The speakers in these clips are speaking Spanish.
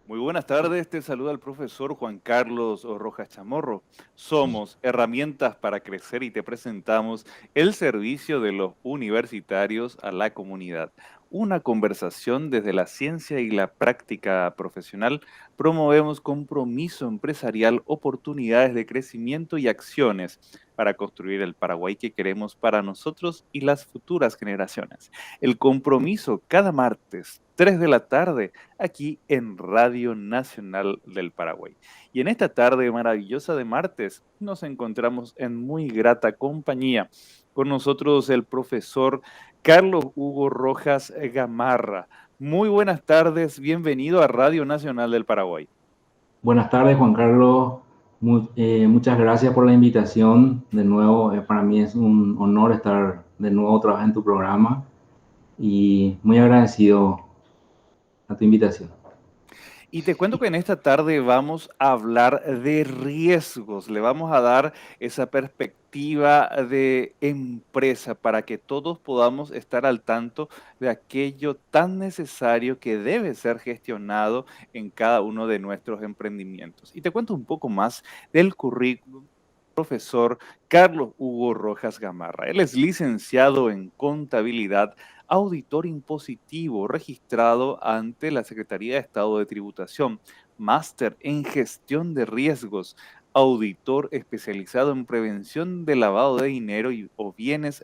Muy buenas tardes, te saluda el profesor Juan Carlos Rojas Chamorro. Somos Herramientas para Crecer y te presentamos el servicio de los universitarios a la comunidad. Una conversación desde la ciencia y la práctica profesional. Promovemos compromiso empresarial, oportunidades de crecimiento y acciones para construir el Paraguay que queremos para nosotros y las futuras generaciones. El compromiso cada martes, 3 de la tarde, aquí en Radio Nacional del Paraguay. Y en esta tarde maravillosa de martes nos encontramos en muy grata compañía. Con nosotros el profesor Carlos Hugo Rojas Gamarra. Muy buenas tardes, bienvenido a Radio Nacional del Paraguay. Buenas tardes, Juan Carlos. Muchas gracias por la invitación. De nuevo, para mí es un honor estar de nuevo otra vez en tu programa y muy agradecido a tu invitación. Y te cuento que en esta tarde vamos a hablar de riesgos, le vamos a dar esa perspectiva de empresa para que todos podamos estar al tanto de aquello tan necesario que debe ser gestionado en cada uno de nuestros emprendimientos. Y te cuento un poco más del currículum profesor Carlos Hugo Rojas Gamarra. Él es licenciado en contabilidad, auditor impositivo registrado ante la Secretaría de Estado de Tributación, máster en gestión de riesgos, auditor especializado en prevención de lavado de dinero o bienes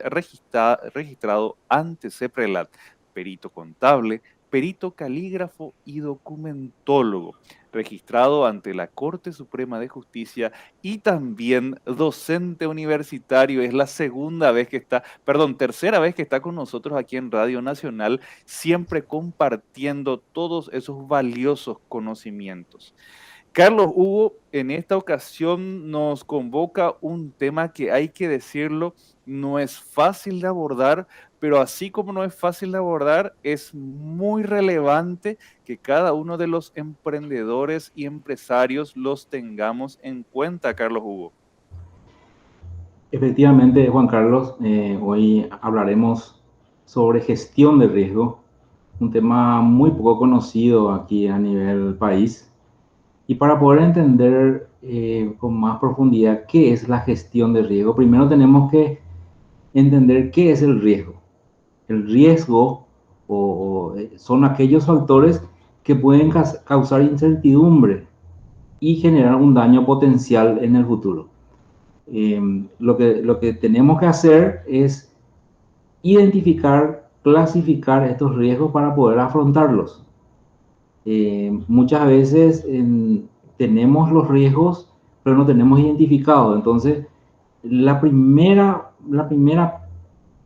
registrado ante CEPRELAT, perito contable, perito calígrafo y documentólogo, registrado ante la Corte Suprema de Justicia y también docente universitario. Es la tercera vez que está con nosotros aquí en Radio Nacional, siempre compartiendo todos esos valiosos conocimientos. Carlos Hugo, en esta ocasión nos convoca un tema que hay que decirlo, no es fácil de abordar, pero así como no es fácil de abordar, es muy relevante que cada uno de los emprendedores y empresarios los tengamos en cuenta, Carlos Hugo. Efectivamente, Juan Carlos, hoy hablaremos sobre gestión de riesgo, un tema muy poco conocido aquí a nivel país. Y para poder entender con más profundidad qué es la gestión de riesgo, primero tenemos que entender qué es el riesgo. El riesgo son aquellos factores que pueden causar incertidumbre y generar un daño potencial en el futuro. Lo que tenemos que hacer es identificar, clasificar estos riesgos para poder afrontarlos. Muchas veces tenemos los riesgos, pero no tenemos identificado. Entonces, la primera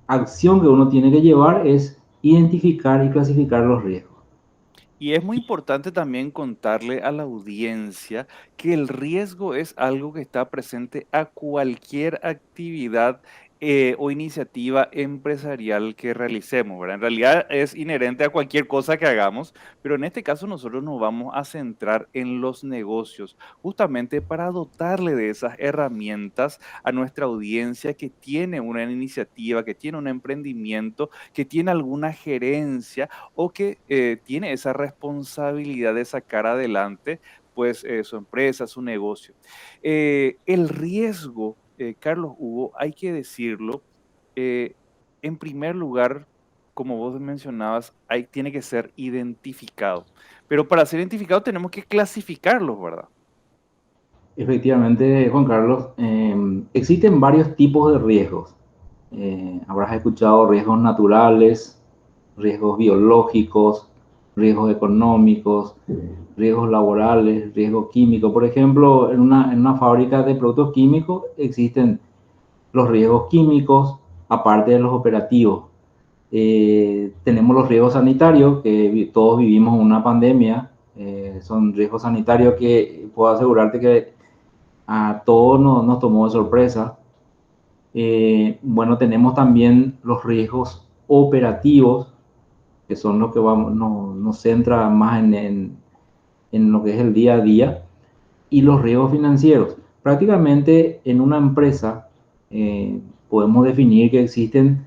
acción que uno tiene que llevar es identificar y clasificar los riesgos. Y es muy importante también contarle a la audiencia que el riesgo es algo que está presente a cualquier actividad o iniciativa empresarial que realicemos, ¿verdad? En realidad es inherente a cualquier cosa que hagamos, pero en este caso nosotros nos vamos a centrar en los negocios, justamente para dotarle de esas herramientas a nuestra audiencia que tiene una iniciativa, que tiene un emprendimiento, que tiene alguna gerencia o que tiene esa responsabilidad de sacar adelante pues su empresa, su negocio. El riesgo, Carlos Hugo, hay que decirlo, eh, en primer lugar, como vos mencionabas, tiene que ser identificado. Pero para ser identificado tenemos que clasificarlos, ¿verdad? Efectivamente, Juan Carlos, existen varios tipos de riesgos. Habrás escuchado riesgos naturales, riesgos biológicos, riesgos económicos, riesgos laborales, riesgos químicos. Por ejemplo, en una fábrica de productos químicos existen los riesgos químicos, aparte de los operativos. Tenemos los riesgos sanitarios, que todos vivimos una pandemia. Son riesgos sanitarios que puedo asegurarte que a todos nos tomó de sorpresa. Bueno, tenemos también los riesgos operativos, que son los que nos centra más en lo que es el día a día, y los riesgos financieros. Prácticamente en una empresa podemos definir que existen,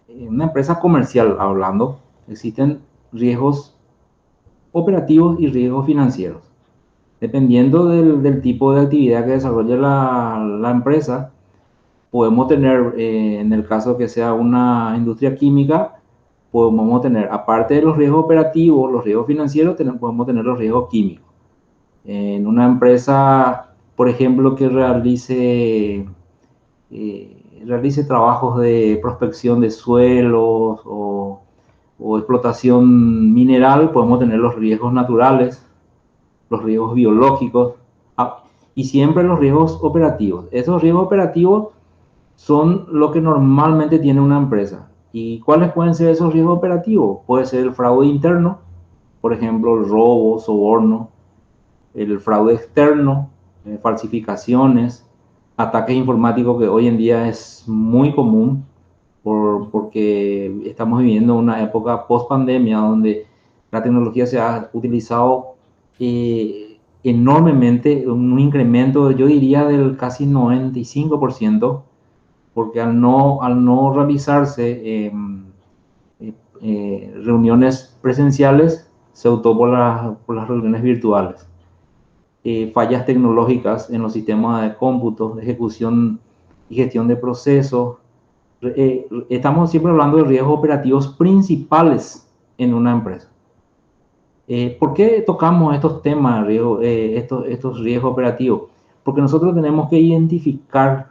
en una empresa comercial hablando, existen riesgos operativos y riesgos financieros. Dependiendo del tipo de actividad que desarrolle la empresa, podemos tener, en el caso que sea una industria química, podemos tener, aparte de los riesgos operativos, los riesgos financieros, podemos tener los riesgos químicos. En una empresa, por ejemplo, que realice trabajos de prospección de suelos o explotación mineral, podemos tener los riesgos naturales, los riesgos biológicos y siempre los riesgos operativos. Esos riesgos operativos son lo que normalmente tiene una empresa. ¿Y cuáles pueden ser esos riesgos operativos? Puede ser el fraude interno, por ejemplo, el robo, soborno, el fraude externo, falsificaciones, ataques informáticos que hoy en día es muy común porque estamos viviendo una época post pandemia donde la tecnología se ha utilizado enormemente, un incremento, yo diría, del casi 95%, porque al no realizarse reuniones presenciales, se optó por las reuniones virtuales. Fallas tecnológicas en los sistemas de cómputo, de ejecución y gestión de procesos. Estamos siempre hablando de riesgos operativos principales en una empresa. ¿Por qué tocamos estos temas, estos riesgos operativos? Porque nosotros tenemos que identificar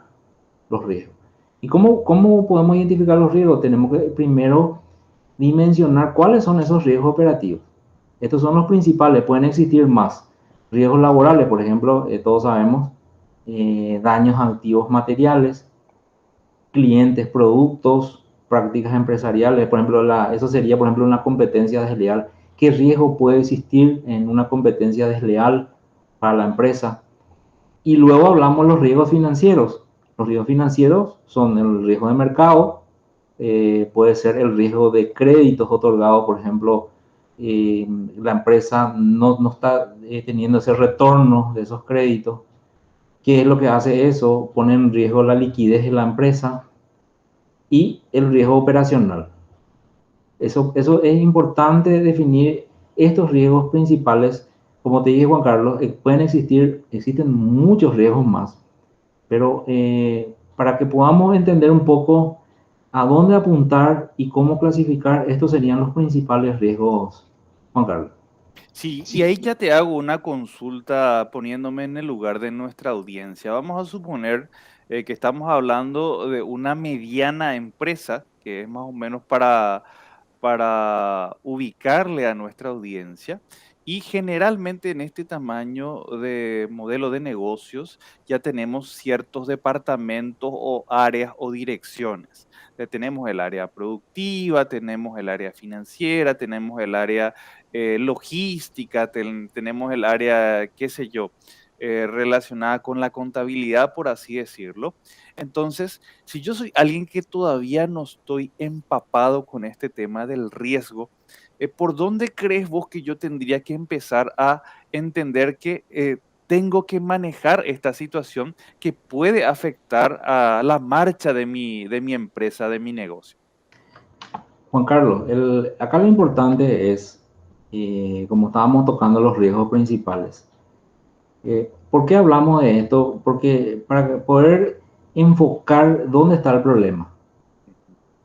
los riesgos. ¿Y cómo podemos identificar los riesgos? Tenemos que primero dimensionar cuáles son esos riesgos operativos. Estos son los principales, pueden existir más. Riesgos laborales, por ejemplo, todos sabemos, daños a activos materiales, clientes, productos, prácticas empresariales. Por ejemplo, eso sería, por ejemplo, una competencia desleal. ¿Qué riesgo puede existir en una competencia desleal para la empresa? Y luego hablamos de los riesgos financieros. Los riesgos financieros son el riesgo de mercado, puede ser el riesgo de créditos otorgados, por ejemplo, la empresa no está teniendo ese retorno de esos créditos. ¿Qué es lo que hace eso? Pone en riesgo la liquidez de la empresa y el riesgo operacional. Eso es importante definir estos riesgos principales. Como te dije, Juan Carlos, existen muchos riesgos más, pero para que podamos entender un poco a dónde apuntar y cómo clasificar, estos serían los principales riesgos, Juan Carlos. Sí, y ahí ya te hago una consulta poniéndome en el lugar de nuestra audiencia. Vamos a suponer que estamos hablando de una mediana empresa, que es más o menos para ubicarle a nuestra audiencia. Y generalmente en este tamaño de modelo de negocios ya tenemos ciertos departamentos o áreas o direcciones. Tenemos el área productiva, tenemos el área financiera, tenemos el área logística, tenemos el área, qué sé yo, relacionada con la contabilidad, por así decirlo. Entonces, si yo soy alguien que todavía no estoy empapado con este tema del riesgo, ¿por dónde crees vos que yo tendría que empezar a entender que tengo que manejar esta situación que puede afectar a la marcha de mi empresa, de mi negocio? Juan Carlos, acá lo importante es, como estábamos tocando los riesgos principales, ¿por qué hablamos de esto? Porque para poder enfocar dónde está el problema.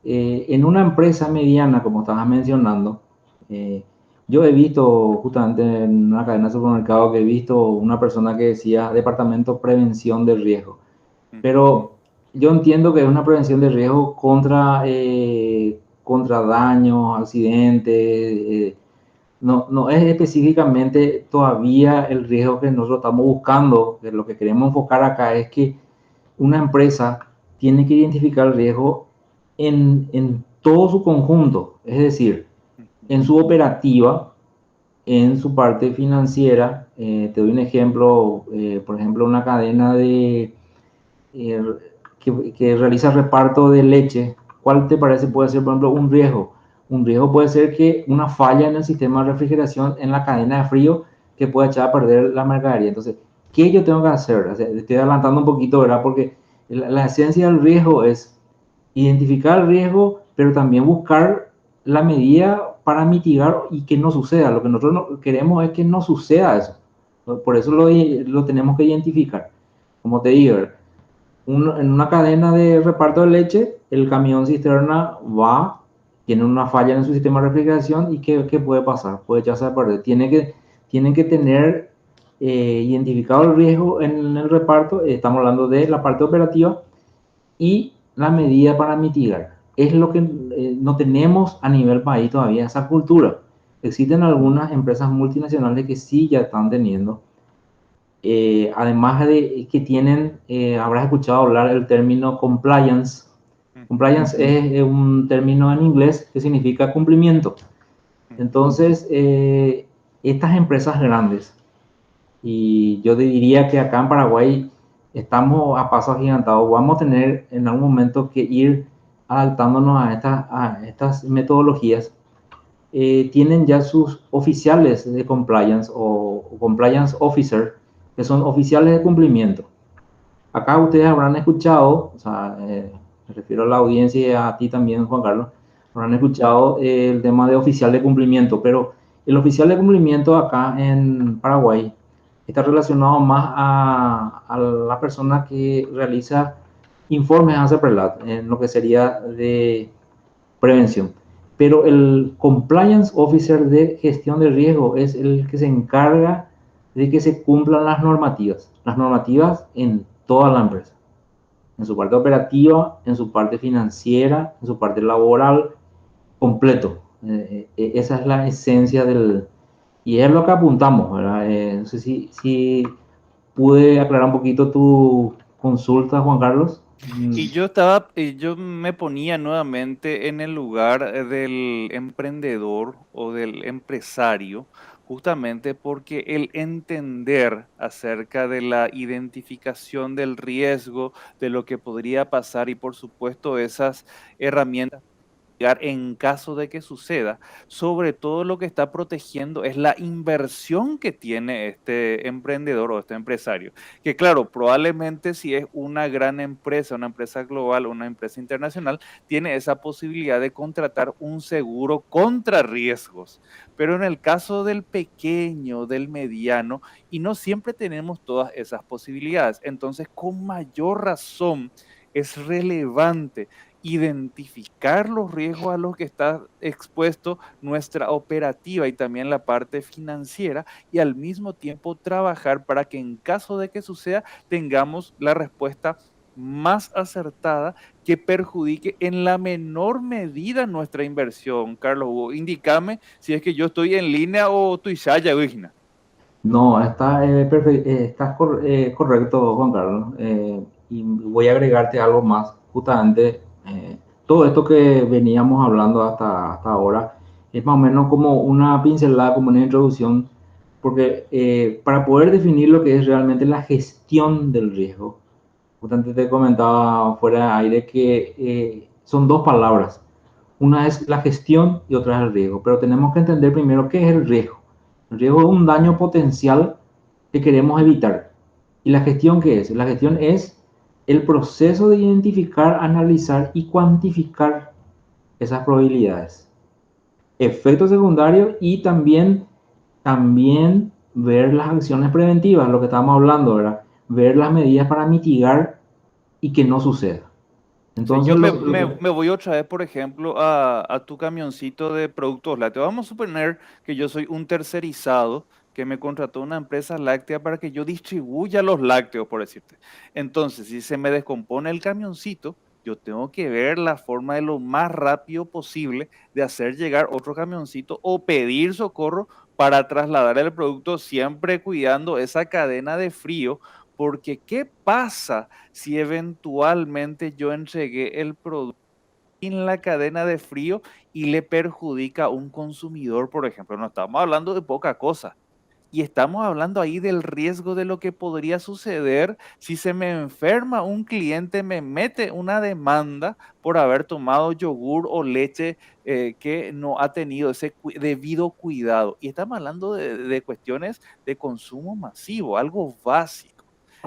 En una empresa mediana, como estabas mencionando, eh, yo he visto justamente en una cadena de supermercado que he visto una persona que decía Departamento Prevención de Riesgo, Ujú. pero yo entiendo que es una prevención de riesgo contra daños, accidentes, no es específicamente todavía el riesgo que nosotros estamos buscando, que lo que queremos enfocar acá es que una empresa tiene que identificar el riesgo en todo su conjunto, es decir, en su operativa, en su parte financiera. Te doy un ejemplo, por ejemplo, una cadena eh, que realiza reparto de leche. ¿Cuál te parece puede ser, por ejemplo, un riesgo? Un riesgo puede ser que una falla en el sistema de refrigeración en la cadena de frío que pueda echar a perder la mercadería. Entonces, ¿qué yo tengo que hacer? O sea, estoy adelantando un poquito, ¿verdad? Porque la esencia del riesgo es identificar el riesgo, pero también buscar la medida para mitigar y que no suceda. Lo que nosotros no, queremos es que no suceda eso. Por eso lo tenemos que identificar. Como te digo, en una cadena de reparto de leche, el camión cisterna va, tiene una falla en su sistema de refrigeración y ¿qué puede pasar? Puede echarse a perder. Tienen que tener identificado el riesgo en el reparto, estamos hablando de la parte operativa y la medida para mitigar. Es lo que no tenemos a nivel país todavía, esa cultura. Existen algunas empresas multinacionales que sí ya están teniendo, además de que tienen, habrás escuchado hablar el término compliance. Ujú, Compliance es un término en inglés que significa cumplimiento. ujú. Entonces, estas empresas grandes, y yo diría que acá en Paraguay estamos a paso agigantado, vamos a tener en algún momento que ir adaptándonos a estas metodologías. Tienen ya sus oficiales de compliance o compliance officer, que son oficiales de cumplimiento. Acá ustedes habrán escuchado, o sea, me refiero a la audiencia y a ti también, Juan Carlos, habrán escuchado el tema de oficial de cumplimiento, pero el oficial de cumplimiento acá en Paraguay está relacionado más a la persona que realiza informes a CEPRELAT, en lo que sería de prevención. Pero el compliance officer de gestión de riesgo es el que se encarga de que se cumplan las normativas en toda la empresa, en su parte operativa, en su parte financiera, en su parte laboral, completo. Esa es la esencia del... Y es lo que apuntamos, ¿verdad? No sé si pude aclarar un poquito tu consulta, Juan Carlos. Y yo me ponía nuevamente en el lugar del emprendedor o del empresario, justamente porque el entender acerca de la identificación del riesgo, de lo que podría pasar y por supuesto esas herramientas en caso de que suceda, sobre todo lo que está protegiendo es la inversión que tiene este emprendedor o este empresario. Que claro, probablemente si es una gran empresa, una empresa global, una empresa internacional, tiene esa posibilidad de contratar un seguro contra riesgos. Pero en el caso del pequeño, del mediano, y no siempre tenemos todas esas posibilidades, entonces con mayor razón es relevante identificar los riesgos a los que está expuesto nuestra operativa y también la parte financiera y al mismo tiempo trabajar para que en caso de que suceda tengamos la respuesta más acertada que perjudique en la menor medida nuestra inversión. Carlos Hugo, indícame si es que yo estoy en línea o estoy ya, Vigna. No, estás correcto, Juan Carlos. Y voy a agregarte algo más. Justamente, todo esto que veníamos hablando hasta ahora es más o menos como una pincelada, como una introducción, porque para poder definir lo que es realmente la gestión del riesgo, justamente te comentaba fuera de aire que son dos palabras. Una es la gestión y otra es el riesgo, pero tenemos que entender primero qué es el riesgo. El riesgo es un daño potencial que queremos evitar. ¿Y la gestión qué es? La gestión es el proceso de identificar, analizar y cuantificar esas probabilidades, efectos secundarios y también ver las acciones preventivas, lo que estábamos hablando, ¿verdad? Ver las medidas para mitigar y que no suceda. Sí, Entonces, yo me voy otra vez, por ejemplo, a tu camioncito de productos lácteos. Vamos a suponer que yo soy un tercerizado que me contrató una empresa láctea para que yo distribuya los lácteos, por decirte. Entonces, si se me descompone el camioncito, yo tengo que ver la forma de lo más rápido posible de hacer llegar otro camioncito o pedir socorro para trasladar el producto, siempre cuidando esa cadena de frío, porque ¿qué pasa si eventualmente yo entregué el producto en la cadena de frío y le perjudica a un consumidor, por ejemplo? No estamos hablando de poca cosa. Y estamos hablando ahí del riesgo de lo que podría suceder si se me enferma un cliente, me mete una demanda por haber tomado yogur o leche que no ha tenido ese debido cuidado. Y estamos hablando de cuestiones de consumo masivo, algo básico.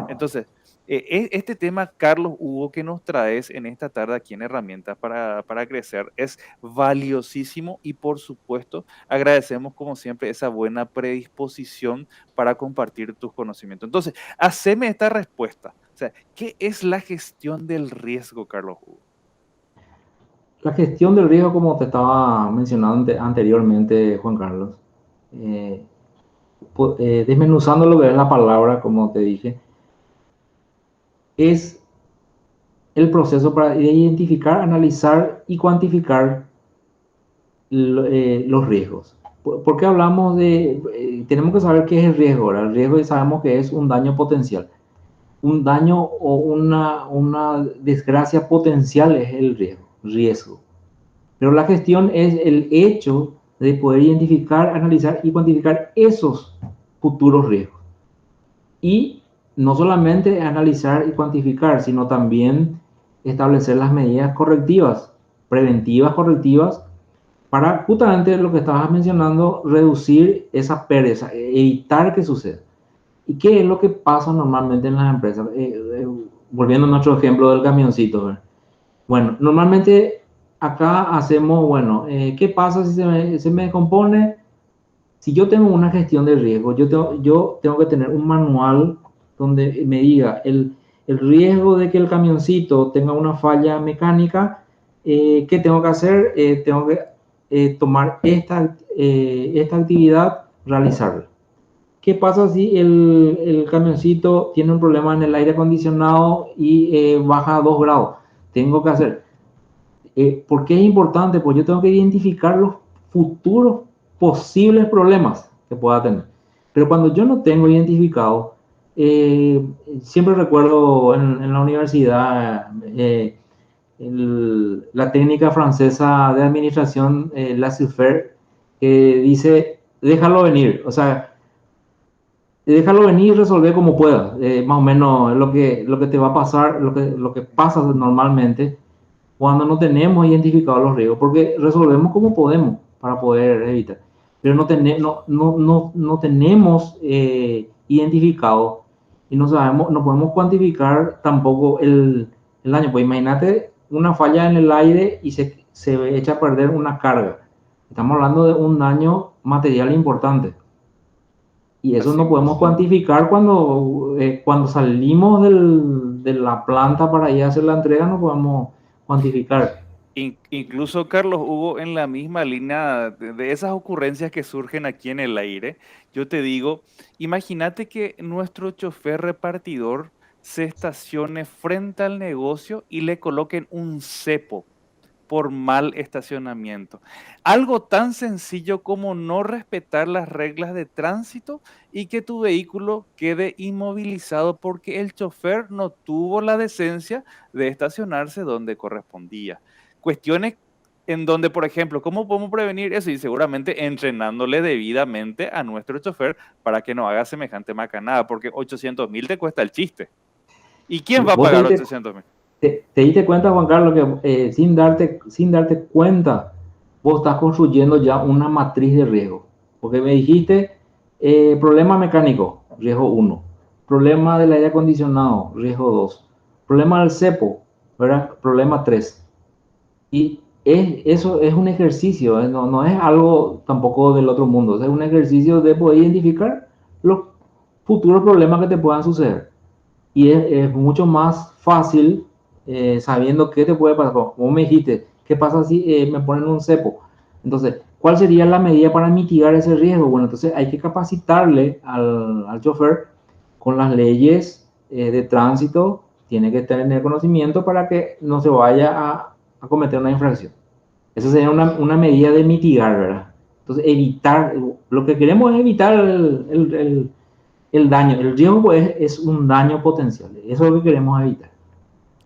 Entonces, Este tema, Carlos Hugo, que nos traes en esta tarde aquí en Herramientas para Crecer, es valiosísimo y por supuesto agradecemos como siempre esa buena predisposición para compartir tus conocimientos. Entonces, haceme esta respuesta. O sea, ¿qué es la gestión del riesgo, Carlos Hugo? La gestión del riesgo, como te estaba mencionando anteriormente, Juan Carlos, eh, desmenuzando lo que es la palabra, como te dije, es el proceso para identificar, analizar y cuantificar los riesgos. ¿Por qué hablamos de, tenemos que saber qué es el riesgo? ¿Verdad? El riesgo sabemos que es un daño potencial. Un daño o una desgracia potencial es el riesgo. Pero la gestión es el hecho de poder identificar, analizar y cuantificar esos futuros riesgos. Y no solamente analizar y cuantificar, sino también establecer las medidas correctivas, preventivas, correctivas, para justamente lo que estabas mencionando, reducir esa pérdida, evitar que suceda. ¿Y qué es lo que pasa normalmente en las empresas? Volviendo a nuestro ejemplo del camioncito, ¿verdad? Bueno, normalmente acá hacemos, bueno, ¿qué pasa si se me descompone? Si yo tengo una gestión de riesgo, yo tengo que tener un manual donde me diga el riesgo de que el camioncito tenga una falla mecánica, ¿qué tengo que hacer? Tengo que tomar esta actividad, realizarla. ¿Qué pasa si el camioncito tiene un problema en el aire acondicionado y baja a 2 grados? Tengo que hacer. ¿Por qué es importante? Pues yo tengo que identificar los futuros posibles problemas que pueda tener. Pero cuando yo no tengo identificado, siempre recuerdo en la universidad la técnica francesa de administración, laissez-faire, que dice, déjalo venir. O sea, déjalo venir y resolver como puedas. Más o menos lo que te va a pasar, lo que pasa normalmente cuando no tenemos identificados los riesgos, porque resolvemos como podemos para poder evitar. Pero no tenemos identificado y no sabemos, no podemos cuantificar tampoco el daño. Pues imagínate una falla en el aire y se echa a perder una carga. Estamos hablando de un daño material importante. Y eso Así no podemos mismo. cuantificar cuando salimos de la planta para ir a hacer la entrega, no podemos cuantificar. Incluso, Carlos, hubo en la misma línea de esas ocurrencias que surgen aquí en el aire. Yo te digo, imagínate que nuestro chofer repartidor se estacione frente al negocio y le coloquen un cepo por mal estacionamiento. Algo tan sencillo como no respetar las reglas de tránsito y que tu vehículo quede inmovilizado porque el chofer no tuvo la decencia de estacionarse donde correspondía. Cuestiones en donde, por ejemplo, ¿cómo podemos prevenir eso? Y seguramente entrenándole debidamente a nuestro chofer para que no haga semejante macanada, porque 800.000 te cuesta el chiste. ¿Y quién va a Vos pagar 800.000? te diste cuenta, Juan Carlos, que sin darte cuenta, vos estás construyendo ya una matriz de riesgo. Porque me dijiste, problema mecánico, riesgo uno. Problema del aire acondicionado, riesgo 2. Problema del cepo, ¿verdad? Problema 3. Y eso es un ejercicio, no es algo tampoco del otro mundo, es un ejercicio de poder identificar los futuros problemas que te puedan suceder. Y es mucho más fácil sabiendo qué te puede pasar. Como me dijiste, ¿qué pasa si me ponen un cepo? Entonces, ¿cuál sería la medida para mitigar ese riesgo? Bueno, entonces hay que capacitarle al chofer con las leyes de tránsito, tiene que tener conocimiento para que no se vaya a cometer una infracción. Esa sería una medida de mitigar, ¿verdad? Entonces, evitar, lo que queremos es evitar el daño. El riesgo pues, es un daño potencial. Eso es lo que queremos evitar.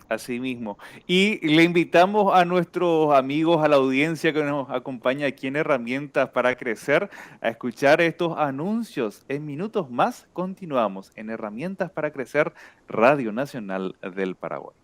Así mismo. Y le invitamos a nuestros amigos, a la audiencia que nos acompaña aquí en Herramientas para Crecer, a escuchar estos anuncios. En minutos más continuamos en Herramientas para Crecer, Radio Nacional del Paraguay.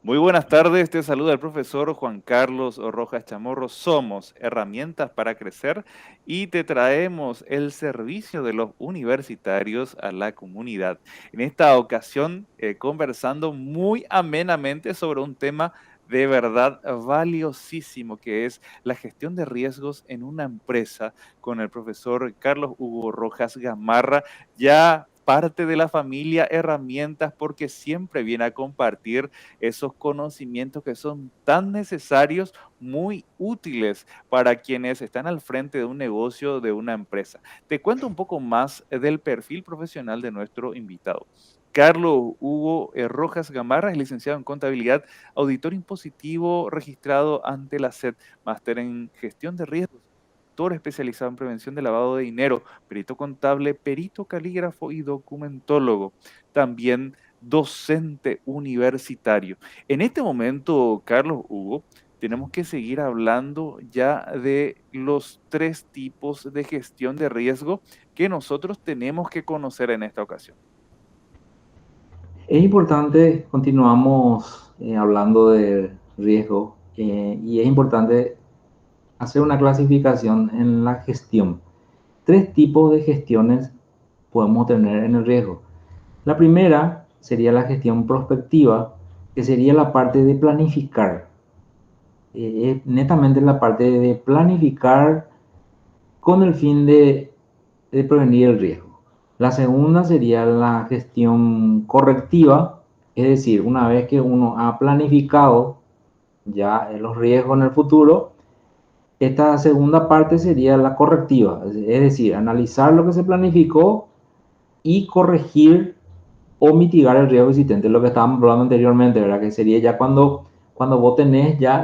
Muy buenas tardes, te saluda el profesor Juan Carlos Rojas Chamorro. Somos Herramientas para Crecer y te traemos el servicio de los universitarios a la comunidad. En esta ocasión, conversando muy amenamente sobre un tema de verdad valiosísimo, que es la gestión de riesgos en una empresa con el profesor Carlos Hugo Rojas Gamarra, ya parte de la familia Herramientas, porque siempre viene a compartir esos conocimientos que son tan necesarios, muy útiles para quienes están al frente de un negocio, de una empresa. Te cuento un poco más del perfil profesional de nuestro invitado. Carlos Hugo Rojas Gamarra es licenciado en contabilidad, auditor impositivo registrado ante la SED, máster en gestión de riesgos, doctor especializado en prevención de lavado de dinero, perito contable, perito calígrafo y documentólogo. También docente universitario. En este momento, Carlos Hugo, tenemos que seguir hablando ya de los tres tipos de gestión de riesgo que nosotros tenemos que conocer en esta ocasión. Es importante, continuamos hablando de riesgo y es importante hacer una clasificación en la gestión. Tres tipos de gestiones podemos tener en el riesgo. La primera sería la gestión prospectiva, que sería la parte de planificar. Netamente la parte de planificar con el fin de prevenir el riesgo. La segunda sería la gestión correctiva, es decir, una vez que uno ha planificado ya los riesgos en el futuro, esta segunda parte sería la correctiva, es decir, analizar lo que se planificó y corregir o mitigar el riesgo existente, lo que estábamos hablando anteriormente, ¿verdad? Que sería ya cuando vos tenés ya,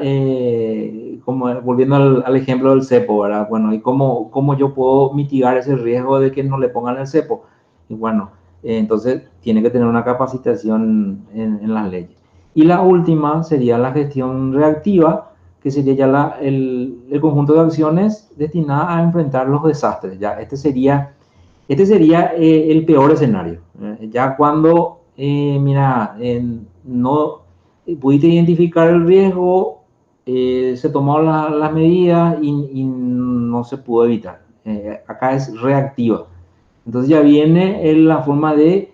como volviendo al ejemplo del cepo, ¿verdad? Bueno, ¿y cómo yo puedo mitigar ese riesgo de que no le pongan el cepo? Y bueno, entonces tiene que tener una capacitación en las leyes. Y la última sería la gestión reactiva, que sería ya el conjunto de acciones destinadas a enfrentar los desastres. Ya este sería el peor escenario. Ya cuando, mira, no pudiste identificar el riesgo, se tomaron las medidas y no se pudo evitar. Acá es reactiva. Entonces ya viene la forma de,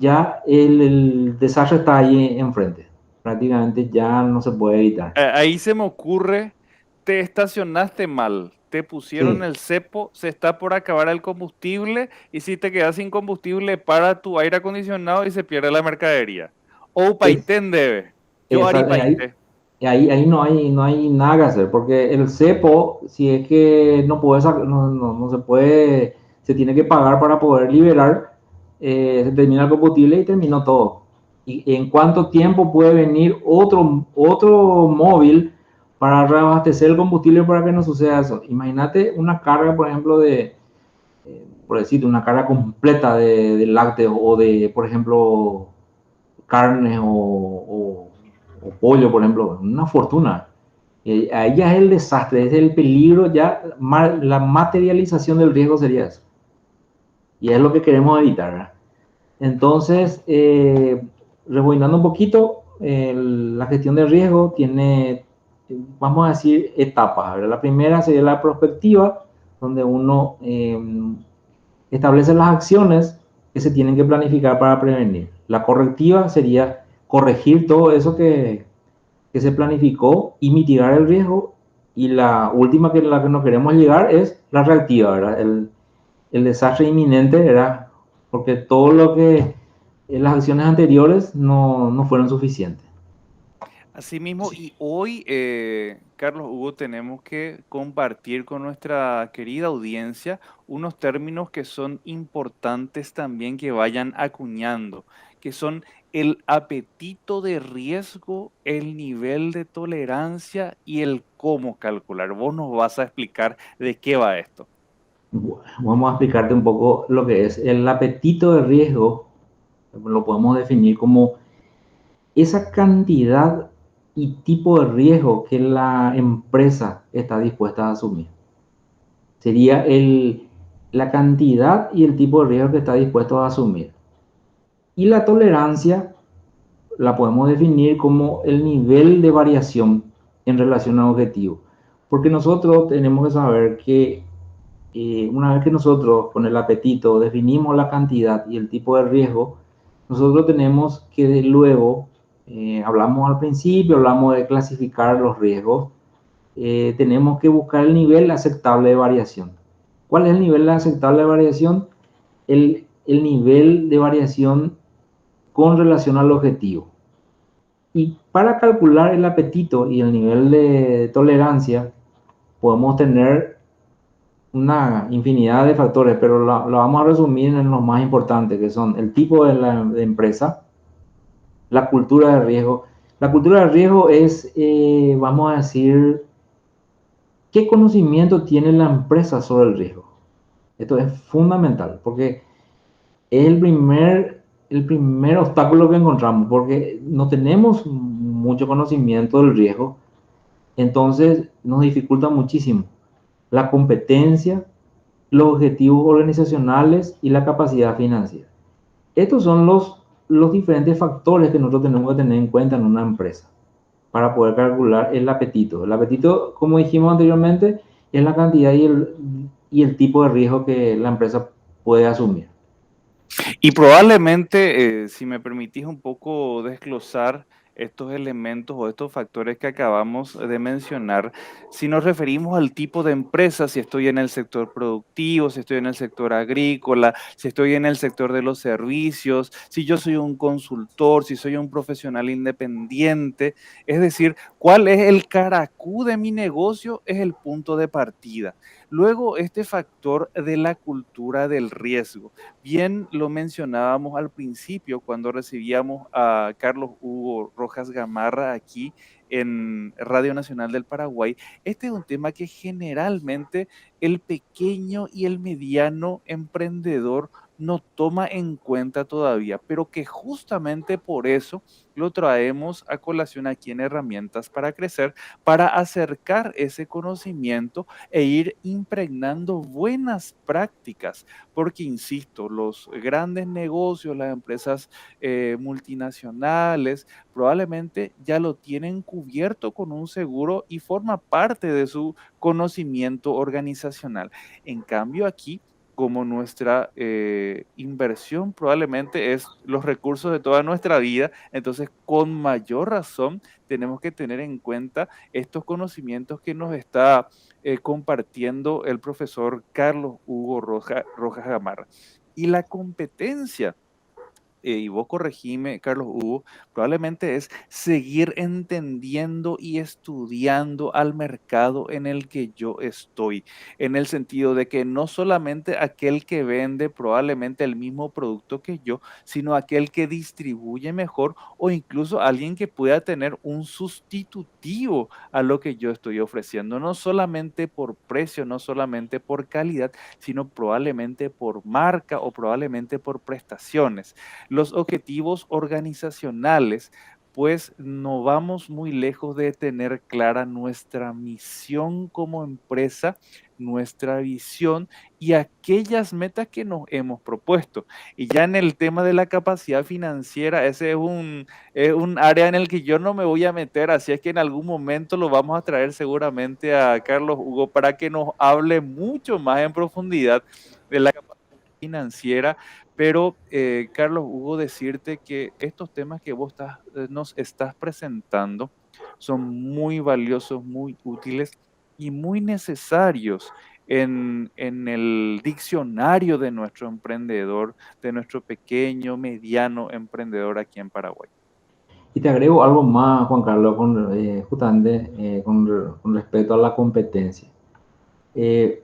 ya el desastre está ahí enfrente. Prácticamente ya no se puede evitar. Ahí se me ocurre, te estacionaste mal, te pusieron Sí, el cepo, se está por acabar el combustible y si te quedas sin combustible para tu aire acondicionado y se pierde la mercadería. O es, paiten debe. Yo esa, harí ahí, paite. ahí no hay nada que hacer, porque el cepo, si es que no, no se puede, se tiene que pagar para poder liberar, se termina el combustible y terminó todo. ¿Y en cuánto tiempo puede venir otro móvil para reabastecer el combustible para que no suceda eso? Imagínate una carga, por ejemplo, por decirte, una carga completa de lácteos o de, por ejemplo, carne o pollo, por ejemplo, una fortuna. Ahí ya es el desastre, es el peligro, ya la materialización del riesgo sería eso. Y es lo que queremos evitar, ¿verdad? Entonces, rebobinando un poquito, la gestión de riesgo tiene, vamos a decir, etapas, ¿verdad? La primera sería la prospectiva, donde uno establece las acciones que se tienen que planificar para prevenir. La correctiva sería corregir todo eso que se planificó y mitigar el riesgo. Y la última que la que nos queremos llegar es la reactiva, ¿verdad? El desastre inminente, ¿verdad? Porque todo lo que las acciones anteriores no fueron suficientes. Asimismo, Sí. y hoy, Carlos Hugo, tenemos que compartir con nuestra querida audiencia unos términos que son importantes también que vayan acuñando, que son el apetito de riesgo, el nivel de tolerancia y el cómo calcular. Vos nos vas a explicar de qué va esto. Vamos a explicarte un poco lo que es el apetito de riesgo. Lo podemos definir como esa cantidad y tipo de riesgo que la empresa está dispuesta a asumir. Sería la cantidad y el tipo de riesgo que está dispuesto a asumir. Y la tolerancia la podemos definir como el nivel de variación en relación al objetivo. Porque nosotros tenemos que saber que una vez que nosotros con el apetito definimos la cantidad y el tipo de riesgo, nosotros tenemos que luego, hablamos al principio, hablamos de clasificar los riesgos, tenemos que buscar el nivel aceptable de variación. ¿Cuál es el nivel aceptable de variación? El nivel de variación con relación al objetivo. Y para calcular el apetito y el nivel de tolerancia, podemos tener una infinidad de factores, pero lo vamos a resumir en los más importantes, que son el tipo de empresa, la cultura de riesgo. La cultura de riesgo es, vamos a decir, qué conocimiento tiene la empresa sobre el riesgo. Esto es fundamental, porque es el primer obstáculo que encontramos, porque no tenemos mucho conocimiento del riesgo, entonces nos dificulta muchísimo la competencia, los objetivos organizacionales y la capacidad financiera. Estos son los diferentes factores que nosotros tenemos que tener en cuenta en una empresa para poder calcular el apetito. El apetito, como dijimos anteriormente, es la cantidad y el tipo de riesgo que la empresa puede asumir. Y probablemente, si me permitís un poco desglosar estos elementos o estos factores que acabamos de mencionar, si nos referimos al tipo de empresa, si estoy en el sector productivo, si estoy en el sector agrícola, si estoy en el sector de los servicios, si yo soy un consultor, si soy un profesional independiente, es decir, cuál es el caracú de mi negocio es el punto de partida. Luego, este factor de la cultura del riesgo. Bien lo mencionábamos al principio cuando recibíamos a Carlos Hugo Rojas Gamarra aquí en Radio Nacional del Paraguay. Este es un tema que generalmente el pequeño y el mediano emprendedor no toma en cuenta todavía, pero que justamente por eso lo traemos a colación aquí en Herramientas para Crecer, para acercar ese conocimiento e ir impregnando buenas prácticas porque, insisto, los grandes negocios, las empresas multinacionales, probablemente ya lo tienen cubierto con un seguro y forma parte de su conocimiento organizacional. En cambio, aquí, como nuestra inversión probablemente es los recursos de toda nuestra vida, entonces con mayor razón tenemos que tener en cuenta estos conocimientos que nos está compartiendo el profesor Carlos Hugo Rojas Gamarra. Y la competencia y vos corregime, Carlos Hugo, probablemente es seguir entendiendo y estudiando al mercado en el que yo estoy, en el sentido de que no solamente aquel que vende probablemente el mismo producto que yo, sino aquel que distribuye mejor o incluso alguien que pueda tener un sustitutivo a lo que yo estoy ofreciendo, no solamente por precio, no solamente por calidad, sino probablemente por marca o probablemente por prestaciones. Los objetivos organizacionales, pues no vamos muy lejos de tener clara nuestra misión como empresa, nuestra visión y aquellas metas que nos hemos propuesto. Y ya en el tema de la capacidad financiera, ese es un área en el que yo no me voy a meter, así es que en algún momento lo vamos a traer seguramente a Carlos Hugo para que nos hable mucho más en profundidad de la capacidad financiera, pero Carlos, Hugo, decirte que estos temas que vos nos estás presentando son muy valiosos, muy útiles y muy necesarios en el diccionario de nuestro emprendedor, de nuestro pequeño, mediano emprendedor aquí en Paraguay. Y te agrego algo más, Juan Carlos, justamente con respecto a la competencia. Eh,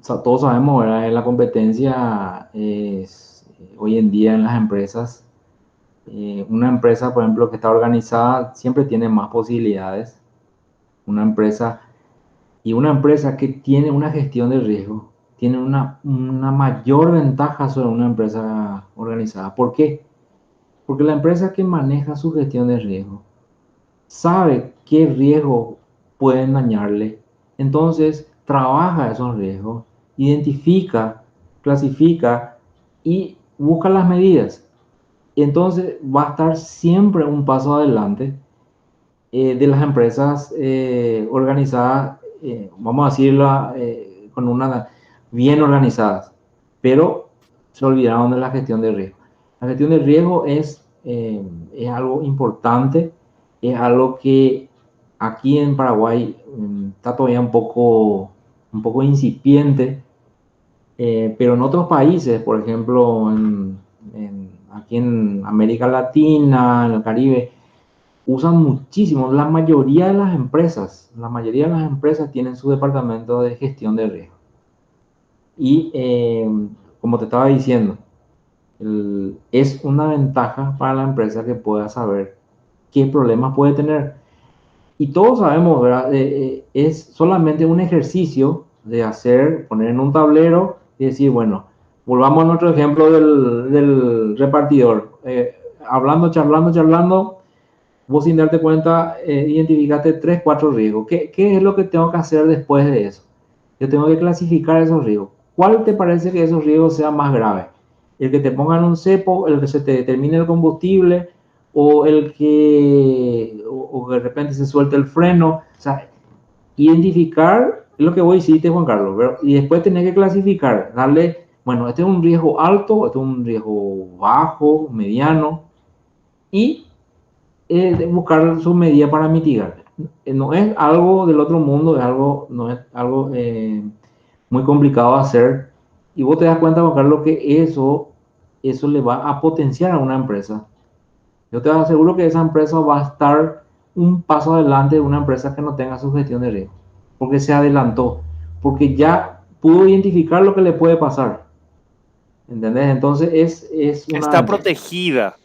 Todos sabemos, ¿verdad? La competencia es, hoy en día en las empresas, una empresa, por ejemplo, que está organizada siempre tiene más posibilidades. Una empresa una empresa que tiene una gestión de riesgo tiene una mayor ventaja sobre una empresa organizada. ¿Por qué? Porque la empresa que maneja su gestión de riesgo sabe qué riesgos pueden dañarle, entonces trabaja esos riesgos, identifica, clasifica y busca las medidas. Entonces va a estar siempre un paso adelante de las empresas organizadas, vamos a decirlo, con una bien organizadas, pero se olvidaron de la gestión de riesgo. La gestión de riesgo es algo importante, es algo que aquí en Paraguay está todavía un poco incipiente, pero en otros países, por ejemplo, aquí en América Latina, en el Caribe, usan muchísimo. La mayoría de las empresas tienen su departamento de gestión de riesgo. Y como te estaba diciendo, es una ventaja para la empresa que pueda saber qué problemas puede tener. Y todos sabemos, ¿verdad? Es solamente un ejercicio de hacer, poner en un tablero y decir, bueno, volvamos a nuestro ejemplo del repartidor. Hablando, charlando, charlando, vos sin darte cuenta identificaste 3 4 riesgos. ¿Qué es lo que tengo que hacer después de eso? Yo tengo que clasificar esos riesgos. ¿Cuál te parece que esos riesgos sean más graves? ¿El que te pongan un cepo, el que se te termine el combustible o el que o de repente se suelte el freno? O sea, identificar lo que vos hiciste, Juan Carlos, ¿verdad? Y después tenés que clasificar, darle, bueno, este es un riesgo alto, este es un riesgo bajo, mediano, y buscar su medida para mitigar. No es algo del otro mundo, no es algo muy complicado de hacer. Y vos te das cuenta, Juan Carlos, que eso le va a potenciar a una empresa. Yo te aseguro que esa empresa va a estar un paso adelante de una empresa que no tenga su gestión de riesgo, porque se adelantó, porque ya pudo identificar lo que le puede pasar. ¿Entendés? Entonces es una Está ventaja. protegida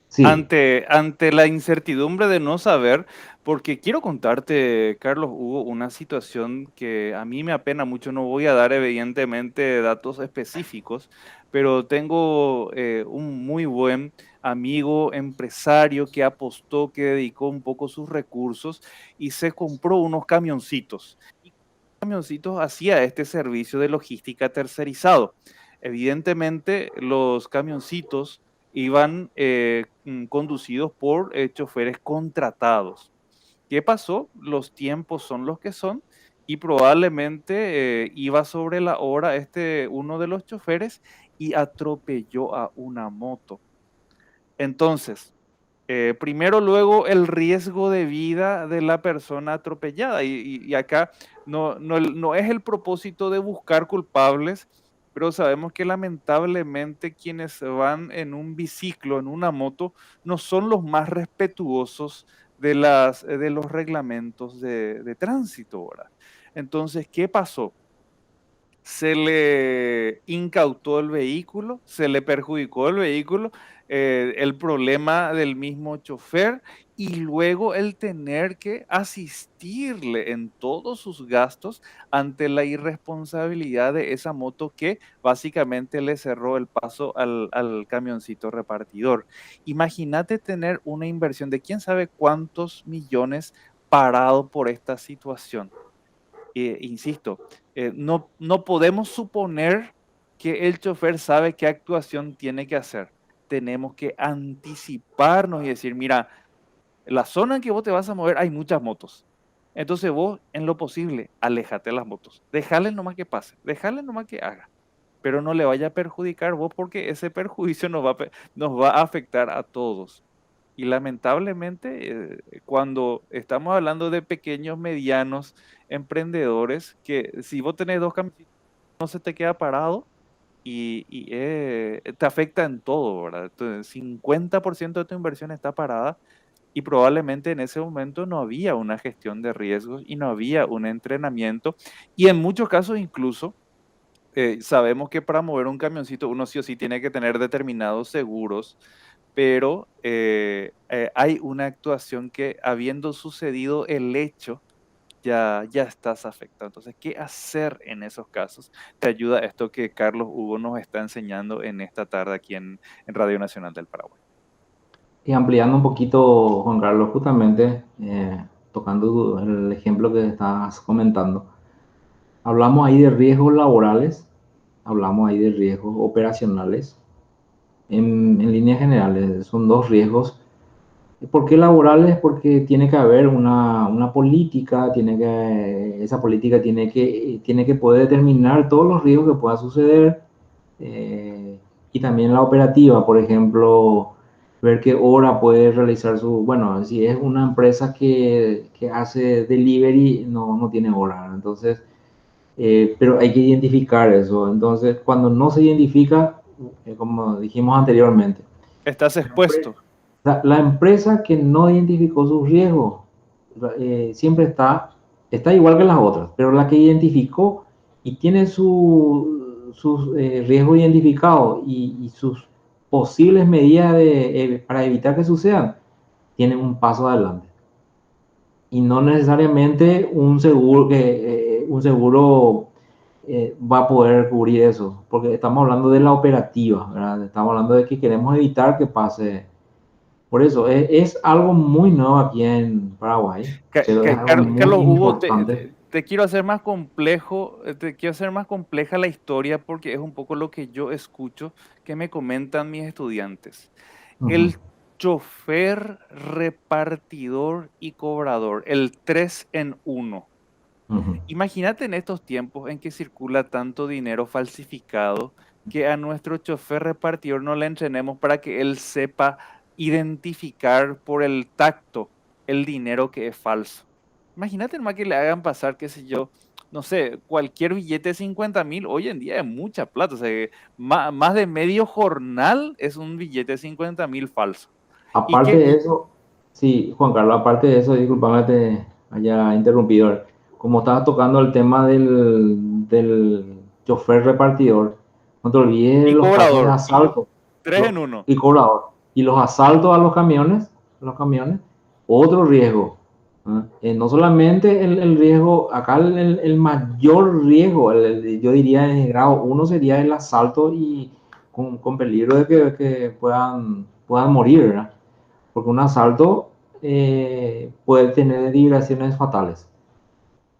Sí, ante la incertidumbre de no saber, porque quiero contarte, Carlos, hubo una situación que a mí me apena mucho, no voy a dar evidentemente datos específicos, pero tengo un muy buen amigo empresario que apostó, que dedicó un poco sus recursos y se compró unos camioncitos. Y con los camioncitos hacía este servicio de logística tercerizado. Evidentemente, los camioncitos iban conducidos por choferes contratados. ¿Qué pasó? Los tiempos son los que son y probablemente iba sobre la hora uno de los choferes y atropelló a una moto. Entonces, primero, luego el riesgo de vida de la persona atropellada. Y acá no es el propósito de buscar culpables, pero sabemos que lamentablemente quienes van en un biciclo, en una moto, no son los más respetuosos de los reglamentos de tránsito, ¿verdad? Entonces, ¿qué pasó? Se le incautó el vehículo, se le perjudicó el vehículo, el problema del mismo chofer y luego el tener que asistirle en todos sus gastos ante la irresponsabilidad de esa moto que básicamente le cerró el paso al camioncito repartidor. Imagínate tener una inversión de quién sabe cuántos millones parado por esta situación. Insisto, no podemos suponer que el chofer sabe qué actuación tiene que hacer. Tenemos que anticiparnos y decir, mira, la zona en que vos te vas a mover hay muchas motos. Entonces vos, en lo posible, aléjate de las motos. Dejale nomás que pase, dejale nomás que haga. Pero no le vaya a perjudicar vos porque ese perjuicio nos va a afectar a todos. Y lamentablemente, cuando estamos hablando de pequeños, medianos emprendedores, que si vos tenés dos camiones, no se te queda parado y te afecta en todo, ¿verdad? Entonces, 50% de tu inversión está parada y probablemente en ese momento no había una gestión de riesgos y no había un entrenamiento. Y en muchos casos incluso sabemos que para mover un camioncito uno sí o sí tiene que tener determinados seguros, pero hay una actuación que habiendo sucedido el hecho, ya estás afectado. Entonces, ¿qué hacer en esos casos? Te ayuda esto que Carlos Hugo nos está enseñando en esta tarde aquí en Radio Nacional del Paraguay. y ampliando un poquito, Juan Carlos, justamente tocando el ejemplo que estabas comentando, hablamos ahí de riesgos laborales, hablamos ahí de riesgos operacionales, en líneas generales, son dos riesgos. ¿Por qué laborales? Porque tiene que haber una política, esa política tiene que poder determinar todos los riesgos que puedan suceder, eh, y también la operativa, por ejemplo, ver qué hora puede realizar bueno, si es una empresa que hace delivery, no tiene hora, entonces, pero hay que identificar eso. Entonces, cuando no se identifica, como dijimos anteriormente, Estás la empresa, expuesto. la empresa que no identificó sus riesgos siempre está igual que las otras, pero la que identificó y tiene sus riesgos identificados y sus posibles medidas para evitar que sucedan, tiene un paso adelante. Y no necesariamente un seguro va a poder cubrir eso, porque estamos hablando de la operativa, ¿verdad? Estamos hablando de que queremos evitar que pase. Por eso, es algo muy nuevo aquí en Paraguay, pero es algo muy Carlos Hugo, importante. te quiero hacer más complejo, te quiero hacer más compleja la historia porque es un poco lo que yo escucho que me comentan mis estudiantes. Ujú, El chofer, repartidor y cobrador, el 3 en uno. ujú. Imagínate en estos tiempos en que circula tanto dinero falsificado que a nuestro chofer repartidor no le entrenemos para que él sepa identificar por el tacto el dinero que es falso. Imagínate nomás que le hagan pasar, qué sé yo, no sé, cualquier billete de 50.000, hoy en día es mucha plata, o sea, que más de medio jornal es un billete de 50.000 falso. Y Aparte que, de eso, sí, Juan Carlos, aparte de eso, discúlpame te haya interrumpido. Como estabas tocando el tema del chofer repartidor, no te olvides de y los casos de cobrador, asalto 3 en uno. y cobrador. Y los asaltos a los camiones, otro riesgo. ¿Ah? No solamente el riesgo, acá el mayor riesgo, yo diría en grado uno sería el asalto y con peligro de que puedan morir, ¿verdad? Porque un asalto puede tener vibraciones fatales.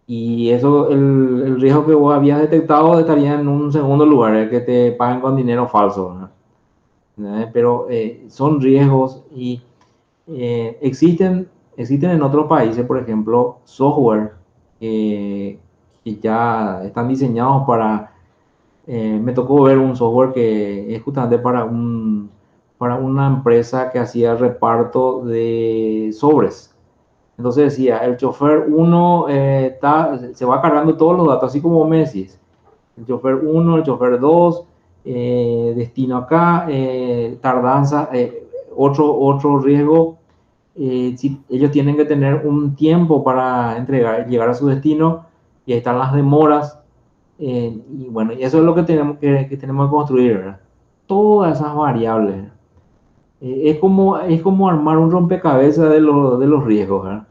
Y eso, el riesgo que vos habías detectado estaría en un segundo lugar, el que te paguen con dinero falso, ¿verdad? Pero son riesgos y existen en otros países, por ejemplo, software que ya están diseñados me tocó ver un software que es justamente para una empresa que hacía reparto de sobres. Entonces decía, el chofer uno se va cargando todos los datos, así como Messi. El chofer uno, el chofer 2, destino acá, tardanza, otro riesgo. Si ellos tienen que tener un tiempo para llegar a su destino, y ahí están las demoras, y bueno, y eso es lo que tenemos que construir, ¿verdad? Todas esas variables. Es como armar un rompecabezas de los riesgos, ¿verdad?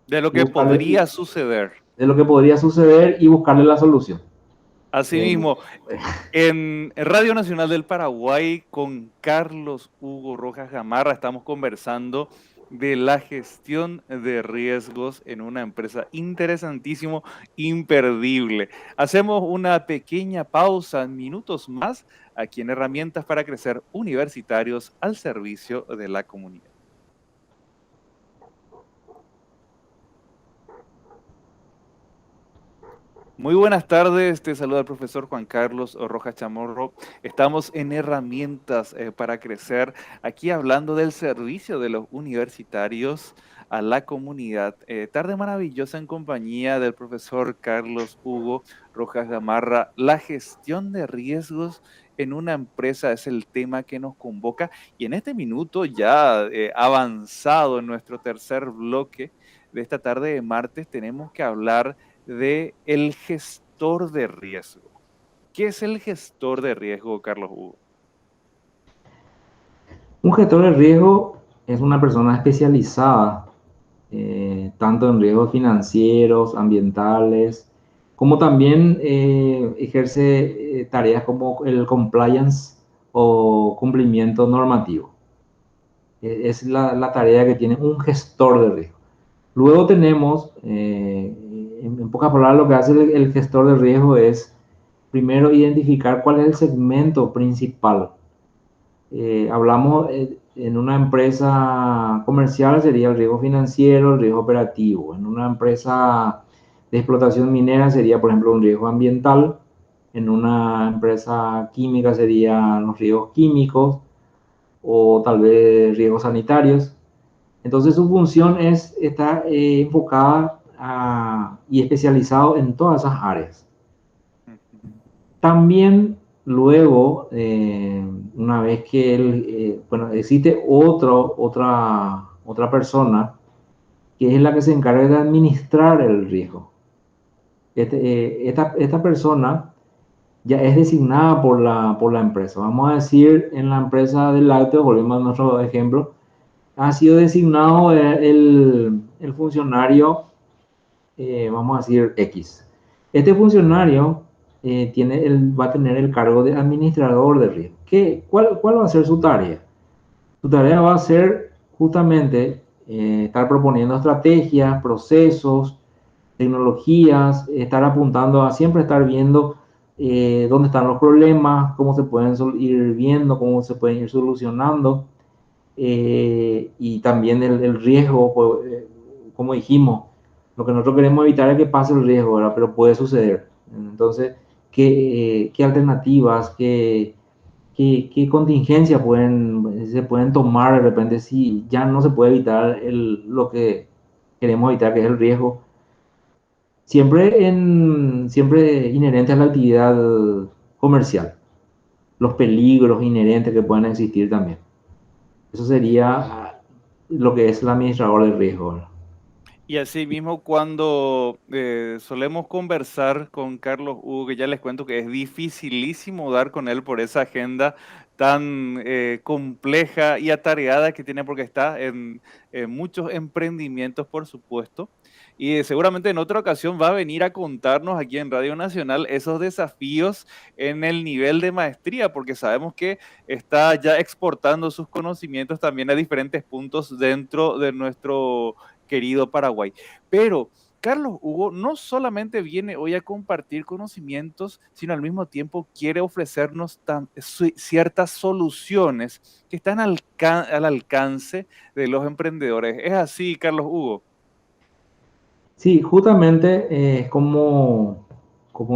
De lo Y que buscarle podría suceder. de lo que podría suceder y buscarle la solución. Eh, Asimismo, en Radio Nacional del Paraguay, con Carlos Hugo Rojas Gamarra, estamos conversando de la gestión de riesgos en una empresa interesantísimo, imperdible. Hacemos una pequeña pausa, minutos más, aquí en Herramientas para Crecer Universitarios al servicio de la comunidad. Muy buenas tardes, te saluda el profesor Juan Carlos Rojas Chamorro. Estamos en Herramientas para Crecer, aquí hablando del servicio de los universitarios a la comunidad. Tarde maravillosa en compañía del profesor Carlos Hugo Rojas Gamarra. La gestión de riesgos en una empresa es el tema que nos convoca y en este minuto ya avanzado en nuestro tercer bloque de esta tarde de martes tenemos que hablar de el gestor de riesgo. ¿Qué es el gestor de riesgo, Carlos Hugo? Un gestor de riesgo es una persona especializada tanto en riesgos financieros, ambientales, como también ejerce tareas como el compliance o cumplimiento normativo. Es la tarea que tiene un gestor de riesgo. Luego tenemos, en pocas palabras, lo que hace el gestor de riesgo es primero identificar cuál es el segmento principal Hablamos en una empresa comercial sería el riesgo financiero, el riesgo operativo. En una empresa de explotación minera sería, por ejemplo, un riesgo ambiental. En una empresa química serían los riesgos químicos o tal vez riesgos sanitarios. Entonces su función es estar enfocada y especializado en todas esas áreas. Ujú. También luego, una vez que él, bueno, existe otra persona que es la que se encarga de administrar el riesgo. Esta persona ya es designada por la empresa. Vamos a decir, en la empresa del lácteo, volvemos a nuestro ejemplo, ha sido designado el funcionario, vamos a decir X. Este funcionario va a tener el cargo de administrador de riesgo. ¿Cuál va a ser su tarea? Su tarea va a ser justamente estar proponiendo estrategias, procesos, tecnologías, estar apuntando a siempre estar viendo dónde están los problemas, cómo se pueden ir viendo, cómo se pueden ir solucionando, y también el riesgo, pues, como dijimos, lo que nosotros queremos evitar es que pase el riesgo, ¿verdad? Pero puede suceder. Entonces, ¿qué alternativas, qué contingencias se pueden tomar de repente si ya no se puede evitar lo que queremos evitar, que es el riesgo? Siempre inherente a la actividad comercial, los peligros inherentes que pueden existir también. Eso sería lo que es el administrador de riesgo, ¿verdad? Y así mismo cuando solemos conversar con Carlos Hugo, que ya les cuento que es dificilísimo dar con él por esa agenda tan compleja y atareada que tiene porque está en muchos emprendimientos, por supuesto. Y seguramente en otra ocasión va a venir a contarnos aquí en Radio Nacional esos desafíos en el nivel de maestría, porque sabemos que está ya exportando sus conocimientos también a diferentes puntos dentro de nuestro querido Paraguay. Pero Carlos Hugo no solamente viene hoy a compartir conocimientos, sino al mismo tiempo quiere ofrecernos ciertas soluciones que están al alcance de los emprendedores. ¿Es así, Carlos Hugo? Sí, justamente como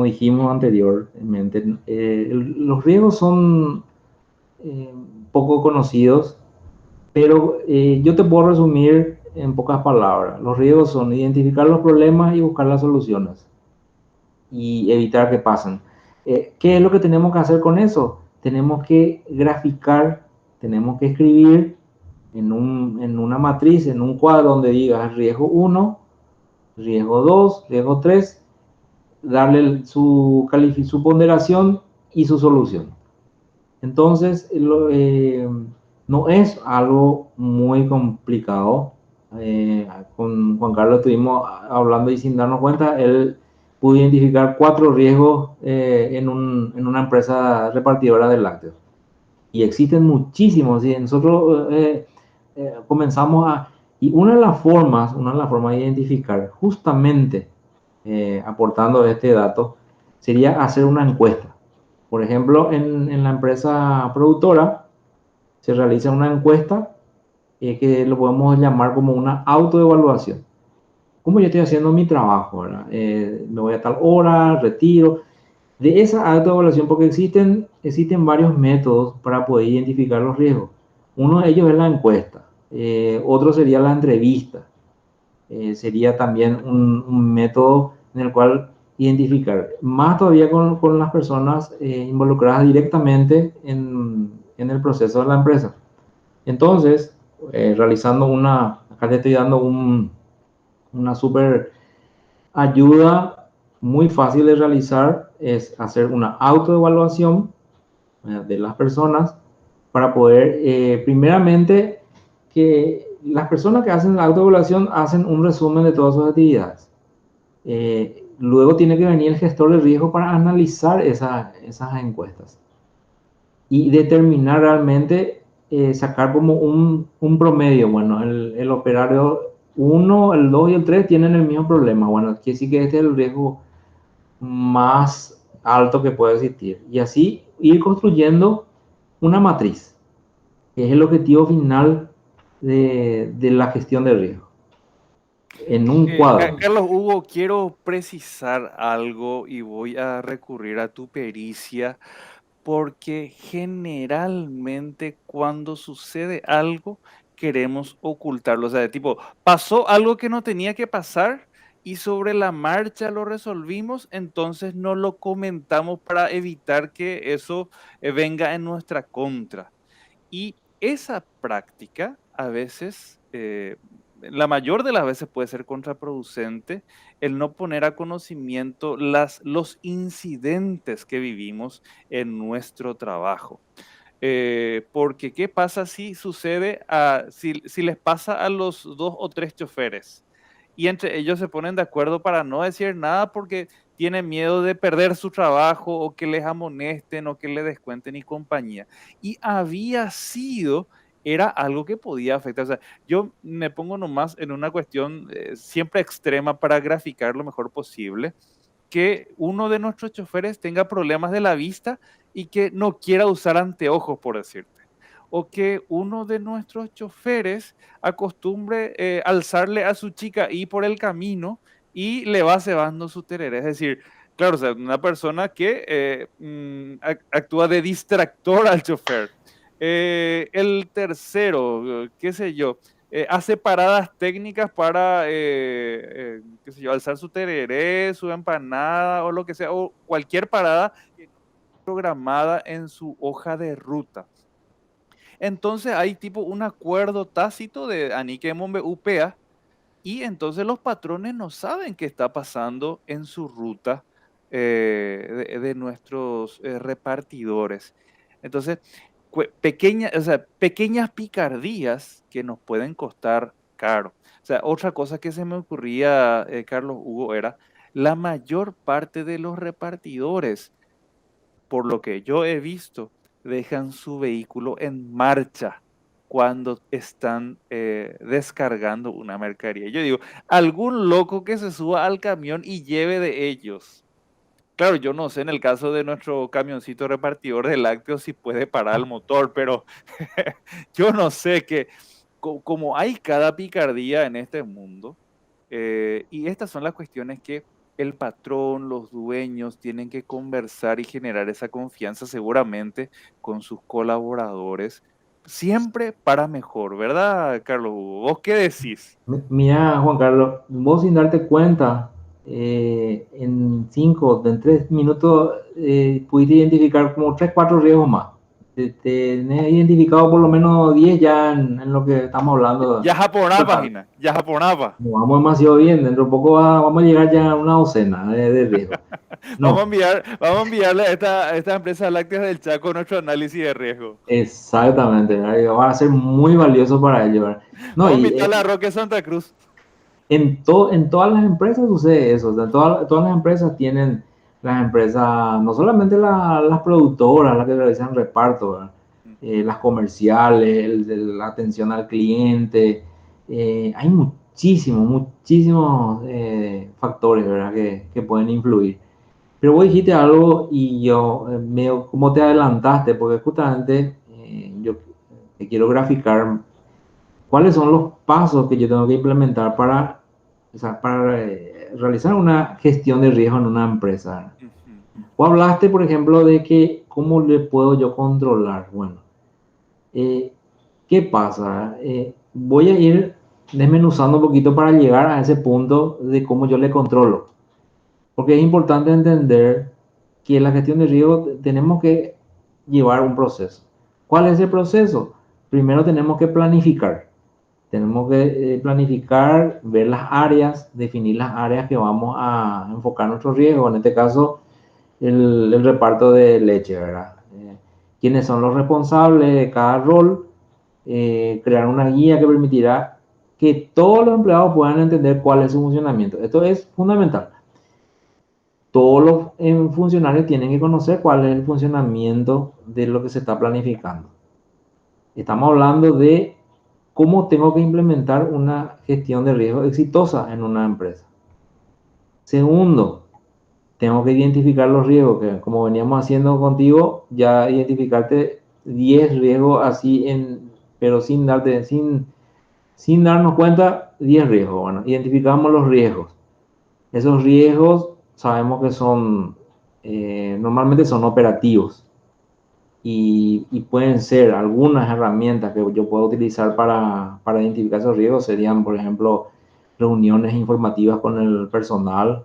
dijimos anteriormente, los riesgos son poco conocidos, pero yo te puedo resumir en pocas palabras. Los riesgos son identificar los problemas y buscar las soluciones y evitar que pasen. ¿Qué es lo que tenemos que hacer con eso? Tenemos que graficar, tenemos que escribir en una matriz, en un cuadro donde diga riesgo uno, riesgo 2, riesgo 3, darle su ponderación y su solución. Entonces, no es algo muy complicado. Con Juan Carlos estuvimos hablando y sin darnos cuenta, él pudo identificar 4 riesgos en una empresa repartidora de lácteos. Y existen muchísimos. ¿Sí? Nosotros comenzamos a... Y una de las formas de identificar, justamente aportando este dato, sería hacer una encuesta. Por ejemplo, en la empresa productora se realiza una encuesta que lo podemos llamar como una autoevaluación. ¿Cómo yo estoy haciendo mi trabajo? ¿Verdad? Me voy a tal hora, retiro. De esa autoevaluación, porque existen varios métodos para poder identificar los riesgos. Uno de ellos es la encuesta, otro sería la entrevista, sería también un método en el cual identificar, más todavía con las personas involucradas directamente en el proceso de la empresa. Entonces, acá te estoy dando una super ayuda muy fácil de realizar, es hacer una autoevaluación de las personas para poder, primeramente, que las personas que hacen la autoevaluación hacen un resumen de todas sus actividades. Luego tiene que venir el gestor de riesgo para analizar esas encuestas y determinar realmente, sacar como un promedio. Bueno, el operario uno, el 2 y el 3 tienen el mismo problema. Bueno, quiere decir que este es el riesgo más alto que puede existir. Y así ir construyendo una matriz. Es el objetivo final de la gestión de riesgo, en un cuadro. Carlos Hugo, quiero precisar algo y voy a recurrir a tu pericia porque generalmente cuando sucede algo queremos ocultarlo. O sea, de tipo, pasó algo que no tenía que pasar y sobre la marcha lo resolvimos, entonces no lo comentamos para evitar que eso venga en nuestra contra. Y esa práctica a veces, la mayor de las veces puede ser contraproducente, el no poner a conocimiento los incidentes que vivimos en nuestro trabajo. Porque ¿qué pasa si sucede, si les pasa a los dos o tres choferes y entre ellos se ponen de acuerdo para no decir nada porque tienen miedo de perder su trabajo o que les amonesten o que les descuenten y compañía? Y había sido, era algo que podía afectar. O sea, yo me pongo nomás en una cuestión siempre extrema para graficar lo mejor posible, que uno de nuestros choferes tenga problemas de la vista y que no quiera usar anteojos, por decirte. O que uno de nuestros choferes acostumbre alzarle a su chica y por el camino y le va cebando su tereré. Es decir, claro, o sea, una persona que actúa de distractor al chofer. El tercero, qué sé yo, hace paradas técnicas para, qué sé yo, alzar su tereré, su empanada o lo que sea, o cualquier parada que no esté programada en su hoja de ruta. Entonces hay tipo un acuerdo tácito de Anique Mombe UPA y entonces los patrones no saben qué está pasando en su ruta de nuestros repartidores. Entonces, o sea, pequeñas picardías que nos pueden costar caro. O sea, otra cosa que se me ocurría, Carlos Hugo, era la mayor parte de los repartidores, por lo que yo he visto, dejan su vehículo en marcha cuando están descargando una mercadería. Yo digo, algún loco que se suba al camión y lleve de ellos. Claro, yo no sé en el caso de nuestro camioncito repartidor de lácteos si puede parar el motor, pero yo no sé que como hay cada picardía en este mundo, y estas son las cuestiones que el patrón, los dueños tienen que conversar y generar esa confianza seguramente con sus colaboradores, siempre para mejor, ¿verdad, Carlos Hugo? ¿Vos qué decís? Mira, Juan Carlos, vos sin darte cuenta, en 3 minutos pudiste identificar como 3, 4 riesgos más. Tenés identificado por lo menos 10 ya en lo que estamos hablando. Ya japoná, página, ya japonaba. Como vamos demasiado bien, dentro de poco vamos a llegar ya a una docena de riesgos. No, Vamos a enviarle a esta empresa láctea del Chaco nuestro análisis de riesgo. exactamente, ¿verdad? Y va a ser muy valioso para ellos, ¿verdad? No, Vamos a y invitarle a Roque Santa Cruz. en todas las empresas sucede eso. O sea, todas las empresas tienen, las empresas, no solamente las productoras, las que realizan reparto, ¿verdad? Las comerciales, la atención al cliente. Hay muchísimos factores, ¿verdad? Que pueden influir. Pero vos dijiste algo y yo, medio como te adelantaste, porque justamente yo te quiero graficar cuáles son los pasos que yo tengo que implementar para, o sea, para realizar una gestión de riesgo en una empresa. Ujú. Vos hablaste, por ejemplo, de que cómo le puedo yo controlar. Bueno, eh, ¿qué pasa? Voy a ir desmenuzando un poquito para llegar a ese punto de cómo yo le controlo. Porque es importante entender que en la gestión de riesgo tenemos que llevar un proceso. ¿Cuál es el proceso? Primero tenemos que planificar. Tenemos que planificar, ver las áreas, definir las áreas que vamos a enfocar nuestro riesgo. En este caso, el reparto de leche, ¿verdad? ¿Quiénes son los responsables de cada rol? Crear una guía que permitirá que todos los empleados puedan entender cuál es su funcionamiento. Esto es fundamental. Todos los funcionarios tienen que conocer cuál es el funcionamiento de lo que se está planificando. Estamos hablando de cómo tengo que implementar una gestión de riesgo exitosa en una empresa. Segundo, tengo que identificar los riesgos, que como veníamos haciendo contigo, ya identificarte 10 riesgos así, pero sin darnos cuenta, 10 riesgos. Bueno, identificamos los riesgos. Esos riesgos sabemos que normalmente son operativos y pueden ser algunas herramientas que yo puedo utilizar para identificar esos riesgos. Serían, por ejemplo, reuniones informativas con el personal,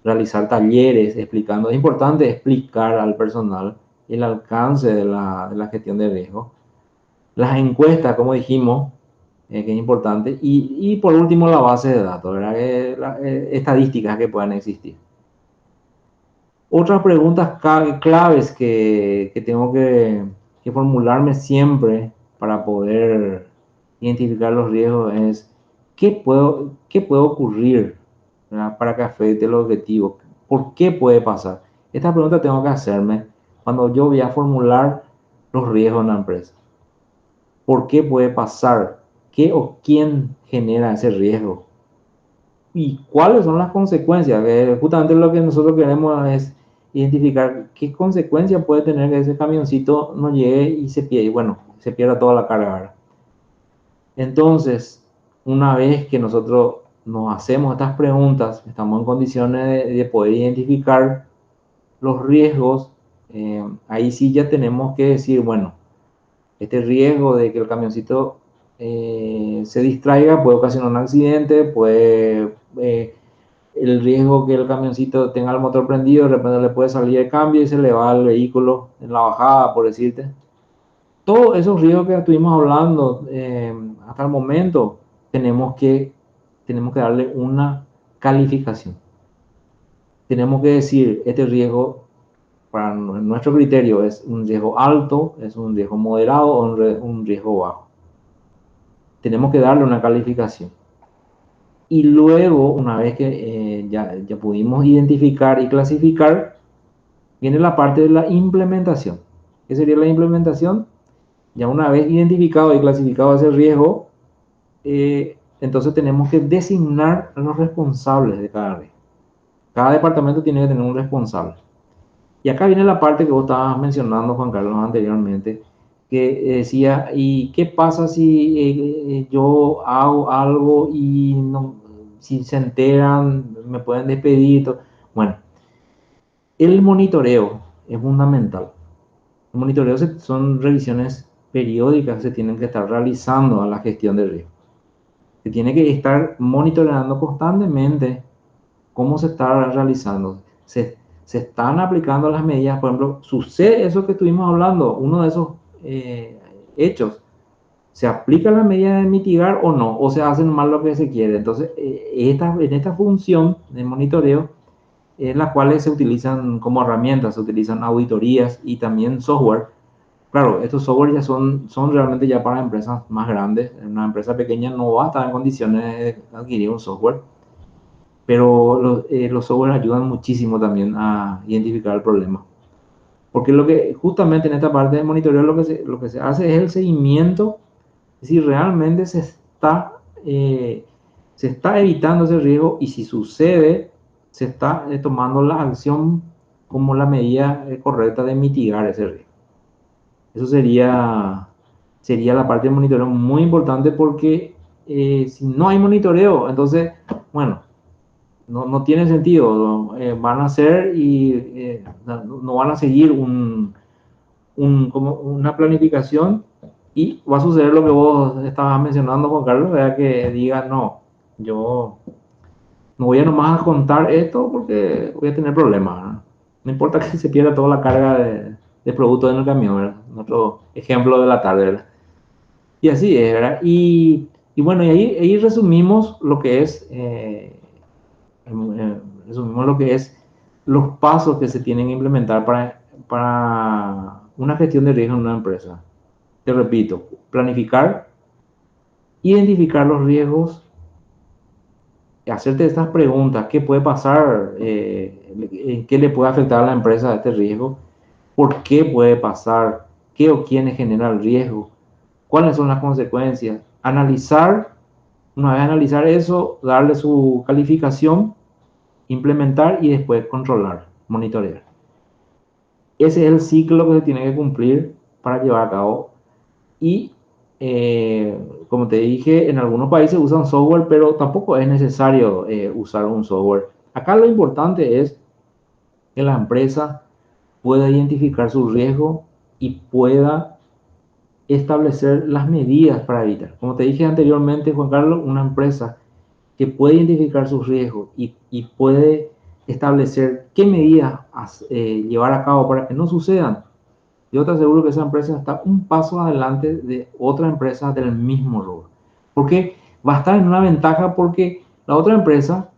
realizar talleres explicando. Es importante explicar al personal el alcance de la gestión de riesgo. Las encuestas, como dijimos, que es importante. Y por último, la base de datos, ¿verdad? Estadísticas que puedan existir. Otras preguntas claves que tengo que formularme siempre para poder identificar los riesgos es qué puede ocurrir, ¿verdad? Para que afecte el objetivo. ¿Por qué puede pasar? Esta pregunta tengo que hacerme cuando yo voy a formular los riesgos en la empresa. ¿Por qué puede pasar? ¿Qué o quién genera ese riesgo? ¿Y cuáles son las consecuencias? Justamente lo que nosotros queremos es identificar qué consecuencias puede tener que ese camioncito no llegue y se pierda, bueno, se pierda toda la carga, ¿verdad? Entonces, una vez que nosotros nos hacemos estas preguntas, estamos en condiciones de poder identificar los riesgos. Ahí sí ya tenemos que decir, bueno, este riesgo de que el camioncito se distraiga puede ocasionar un accidente, el riesgo que el camioncito tenga el motor prendido, de repente le puede salir el cambio y se le va el vehículo en la bajada, por decirte. Todos esos riesgos que estuvimos hablando hasta el momento, tenemos que darle una calificación. Tenemos que decir, este riesgo, para nuestro criterio, es un riesgo alto, es un riesgo moderado o un riesgo bajo. Tenemos que darle una calificación. Y luego, una vez que ya pudimos identificar y clasificar, viene la parte de la implementación. ¿Qué sería la implementación? Ya una vez identificado y clasificado ese riesgo, entonces tenemos que designar a los responsables de cada riesgo. Cada departamento tiene que tener un responsable. Y acá viene la parte que vos estabas mencionando, Juan Carlos, anteriormente, que decía, ¿y qué pasa si yo hago algo y no, si se enteran, me pueden despedir? Bueno, el monitoreo es fundamental. El monitoreo son revisiones periódicas que se tienen que estar realizando a la gestión de riesgo. Se tiene que estar monitoreando constantemente cómo se está realizando. Se están aplicando las medidas, por ejemplo, sucede eso que estuvimos hablando, uno de esos hechos. ¿Se aplica la medida de mitigar o no? ¿O se hace mal lo que se quiere? Entonces, en esta función de monitoreo, en las cuales se utilizan como herramientas, se utilizan auditorías y también software. Claro, estos software ya son realmente ya para empresas más grandes. Una empresa pequeña no va a estar en condiciones de adquirir un software, pero los software ayudan muchísimo también a identificar el problema. Porque justamente en esta parte de monitoreo lo que se hace es el seguimiento si realmente se está evitando ese riesgo y si sucede, se está tomando la acción como la medida correcta de mitigar ese riesgo. Eso sería la parte de monitoreo muy importante porque si no hay monitoreo, entonces, bueno, no tiene sentido. Van a hacer y no van a seguir como una planificación y va a suceder lo que vos estabas mencionando, Juan Carlos, ¿verdad? Que diga, no, yo no voy a nomás contar esto porque voy a tener problemas, ¿verdad? No importa que se pierda toda la carga de productos en el camión, ¿verdad? Otro ejemplo de la tarde, ¿verdad? Y así es, ¿verdad? Y bueno, y ahí resumimos lo que es, resumimos lo que es los pasos que se tienen que implementar para una gestión de riesgo en una empresa. Te repito, planificar, identificar los riesgos, hacerte estas preguntas, ¿qué puede pasar? ¿Qué le puede afectar a la empresa a este riesgo? ¿Por qué puede pasar? ¿Qué o quiénes generan el riesgo? ¿Cuáles son las consecuencias? Analizar, una vez analizar eso, darle su calificación, implementar y después controlar, monitorear. Ese es el ciclo que se tiene que cumplir para llevar a cabo. Y como te dije, en algunos países usan software, pero tampoco es necesario usar un software. Acá lo importante es que la empresa pueda identificar su riesgo y pueda establecer las medidas para evitar. Como te dije anteriormente, Juan Carlos, una empresa que puede identificar sus riesgos y puede establecer qué medidas llevar a cabo para que no sucedan, yo te aseguro que esa empresa está un paso adelante de otra empresa del mismo rubro. Porque va a estar en una ventaja porque la otra empresa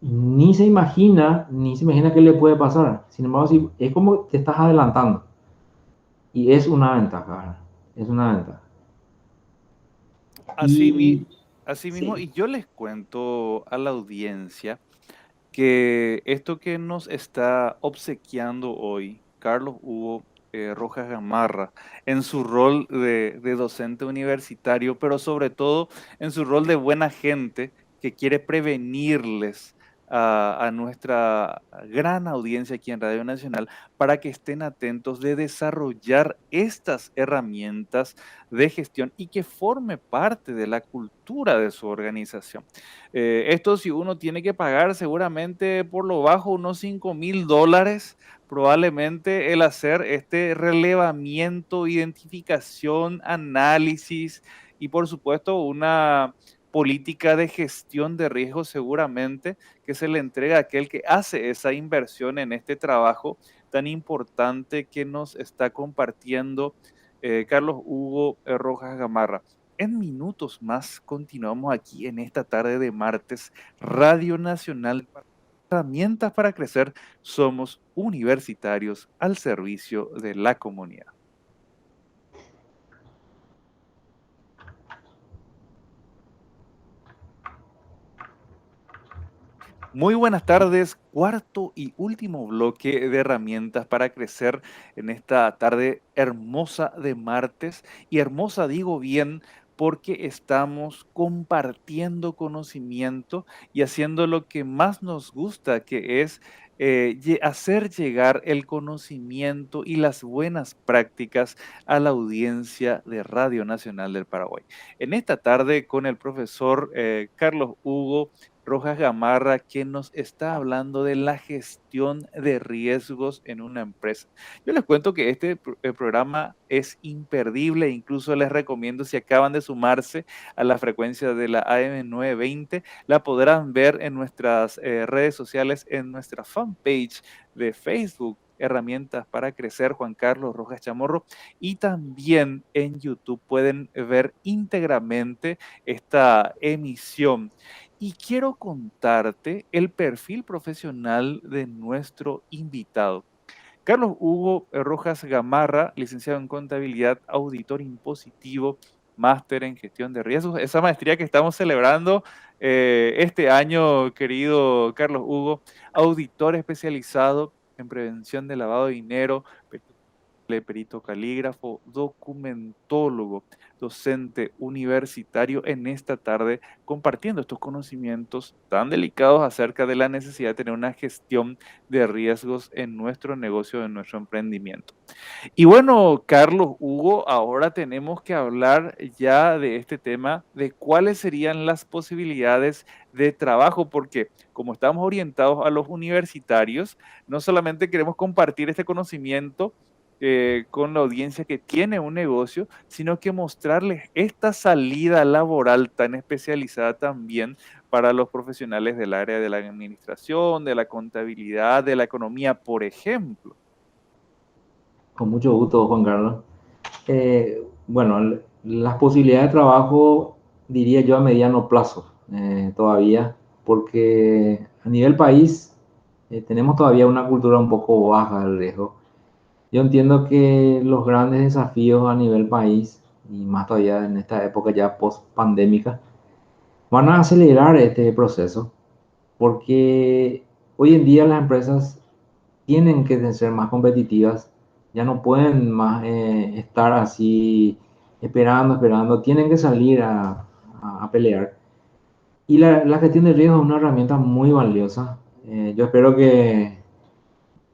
ni se imagina qué le puede pasar. Sin embargo, si, es como te estás adelantando. Y es una ventaja, ¿verdad? Es una ventaja. Así, Y así mismo, sí, y yo les cuento a la audiencia que esto que nos está obsequiando hoy Carlos Hugo Rojas Gamarra en su rol de docente universitario, pero sobre todo en su rol de buena gente que quiere prevenirles a nuestra gran audiencia aquí en Radio Nacional para que estén atentos de desarrollar estas herramientas de gestión y que forme parte de la cultura de su organización. Esto si uno tiene que pagar seguramente por lo bajo unos $5,000, probablemente el hacer este relevamiento, identificación, análisis y por supuesto una política de gestión de riesgos seguramente que se le entrega a aquel que hace esa inversión en este trabajo tan importante que nos está compartiendo Carlos Hugo Rojas Gamarra. En minutos más continuamos aquí en esta tarde de martes, Radio Nacional, herramientas para crecer. Somos universitarios al servicio de la comunidad. Muy buenas tardes, cuarto y último bloque de herramientas para crecer en esta tarde hermosa de martes. Y hermosa digo bien porque estamos compartiendo conocimiento y haciendo lo que más nos gusta, que es hacer llegar el conocimiento y las buenas prácticas a la audiencia de Radio Nacional del Paraguay. En esta tarde con el profesor Carlos Hugo Rojas Gamarra, que nos está hablando de la gestión de riesgos en una empresa. Yo les cuento que este programa es imperdible, incluso les recomiendo si acaban de sumarse a la frecuencia de la AM 920, la podrán ver en nuestras redes sociales, en nuestra fanpage de Facebook. Herramientas para crecer, Juan Carlos Rojas Chamorro, y también en YouTube pueden ver íntegramente esta emisión. Y quiero contarte el perfil profesional de nuestro invitado. Carlos Hugo Rojas Gamarra, licenciado en contabilidad, auditor impositivo, máster en gestión de riesgos. Esa maestría que estamos celebrando este año, querido Carlos Hugo, auditor especializado en prevención de lavado de dinero, perito calígrafo, documentólogo, docente universitario en esta tarde, compartiendo estos conocimientos tan delicados acerca de la necesidad de tener una gestión de riesgos en nuestro negocio, en nuestro emprendimiento. Y bueno, Carlos, Hugo, ahora tenemos que hablar ya de este tema, de cuáles serían las posibilidades de trabajo, porque como estamos orientados a los universitarios, no solamente queremos compartir este conocimiento con la audiencia que tiene un negocio, sino que mostrarles esta salida laboral tan especializada también para los profesionales del área de la administración, de la contabilidad, de la economía, por ejemplo. con mucho gusto, Juan Carlos. Bueno, las posibilidades de trabajo, diría yo, a mediano plazo todavía, porque a nivel país tenemos todavía una cultura un poco baja del riesgo. Yo entiendo que los grandes desafíos a nivel país, y más todavía en esta época ya post-pandémica, van a acelerar este proceso, porque hoy en día las empresas tienen que ser más competitivas, ya no pueden más estar así esperando, tienen que salir a pelear. Y la gestión de riesgo es una herramienta muy valiosa. Yo espero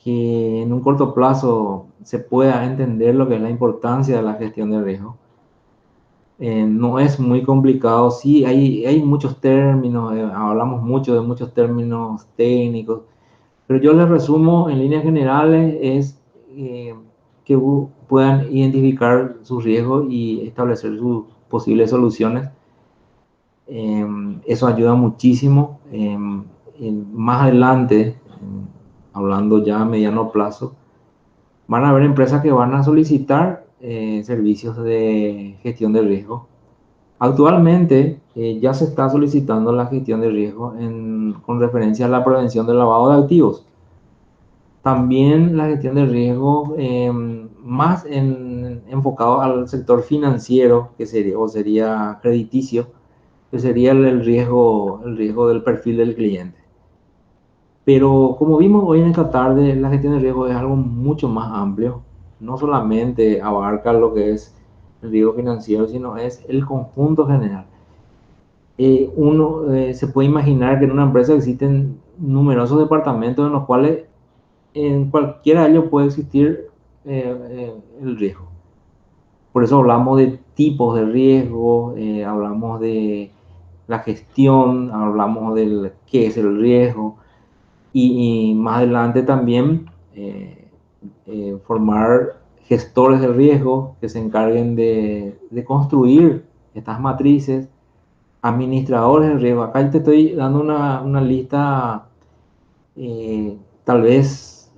que en un corto plazo se pueda entender lo que es la importancia de la gestión de riesgo. No es muy complicado, sí, hay muchos términos, hablamos mucho de muchos términos técnicos, pero yo les resumo en líneas generales es eh, que puedan identificar sus riesgos y establecer sus posibles soluciones. Eso ayuda muchísimo. Más adelante, hablando ya a mediano plazo, van a haber empresas que van a solicitar servicios de gestión de riesgo. Actualmente ya se está solicitando la gestión de riesgo con referencia a la prevención del lavado de activos. También la gestión de riesgo más enfocado al sector financiero, que sería, o sería crediticio, que sería el riesgo del perfil del cliente. Pero como vimos hoy en esta tarde, la gestión de riesgo es algo mucho más amplio. No solamente abarca lo que es el riesgo financiero, sino es el conjunto general. Uno se puede imaginar que en una empresa existen numerosos departamentos en los cuales en cualquiera de ellos puede existir el riesgo. Por eso hablamos de tipos de riesgo, hablamos de la gestión, hablamos del qué es el riesgo y más adelante también formar gestores de riesgo que se encarguen de construir estas matrices, administradores de riesgo. Acá te estoy dando una lista tal vez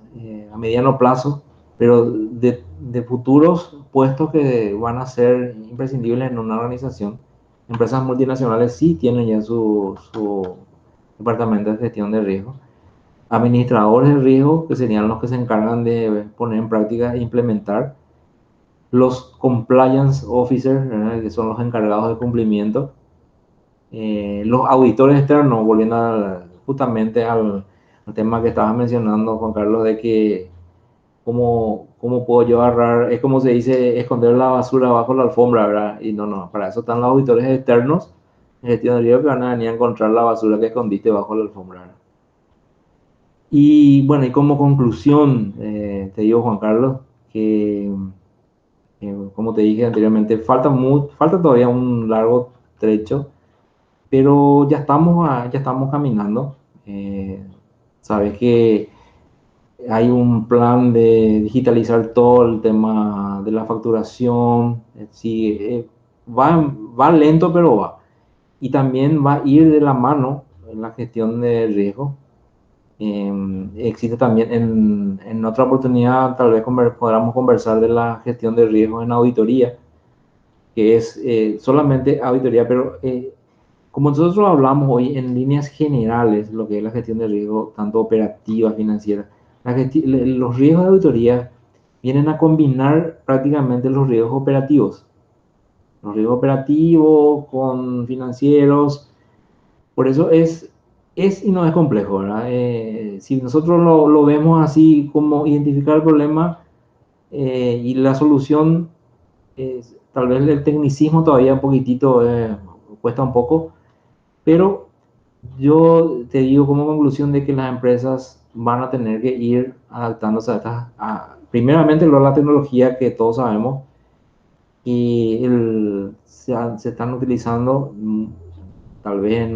a mediano plazo, pero de futuros puestos que van a ser imprescindibles en una organización. Empresas multinacionales sí tienen ya su departamento de gestión de riesgo. Administradores de riesgo, que serían los que se encargan de poner en práctica e implementar. Los compliance officers, ¿verdad? Que son los encargados de cumplimiento. Los auditores externos, volviendo justamente al tema que estabas mencionando, Juan Carlos, de que cómo puedo yo agarrar, es como se dice, esconder la basura bajo la alfombra, ¿verdad? Y no, para eso están los auditores externos en gestión de riesgo que van a venir a encontrar la basura que escondiste bajo la alfombra, ¿verdad? Y bueno, y como conclusión, te digo, Juan Carlos, que como te dije anteriormente, falta todavía un largo trecho, pero ya estamos caminando. Eh, sabes que hay un plan de digitalizar todo el tema de la facturación. Sí, va lento, pero va. Y también va a ir de la mano en la gestión de riesgo. Existe también en otra oportunidad, tal vez podamos conversar de la gestión de riesgo en auditoría, que es solamente auditoría, pero como nosotros hablamos hoy en líneas generales, lo que es la gestión de riesgo, tanto operativa, financiera, los riesgos de auditoría vienen a combinar prácticamente los riesgos operativos con financieros. Por eso es y no es complejo, ¿verdad? Si nosotros lo vemos así como identificar el problema y la solución, tal vez el tecnicismo todavía un poquitito cuesta un poco, pero yo te digo como conclusión de que las empresas van a tener que ir adaptándose primeramente la tecnología que todos sabemos y se están utilizando tal vez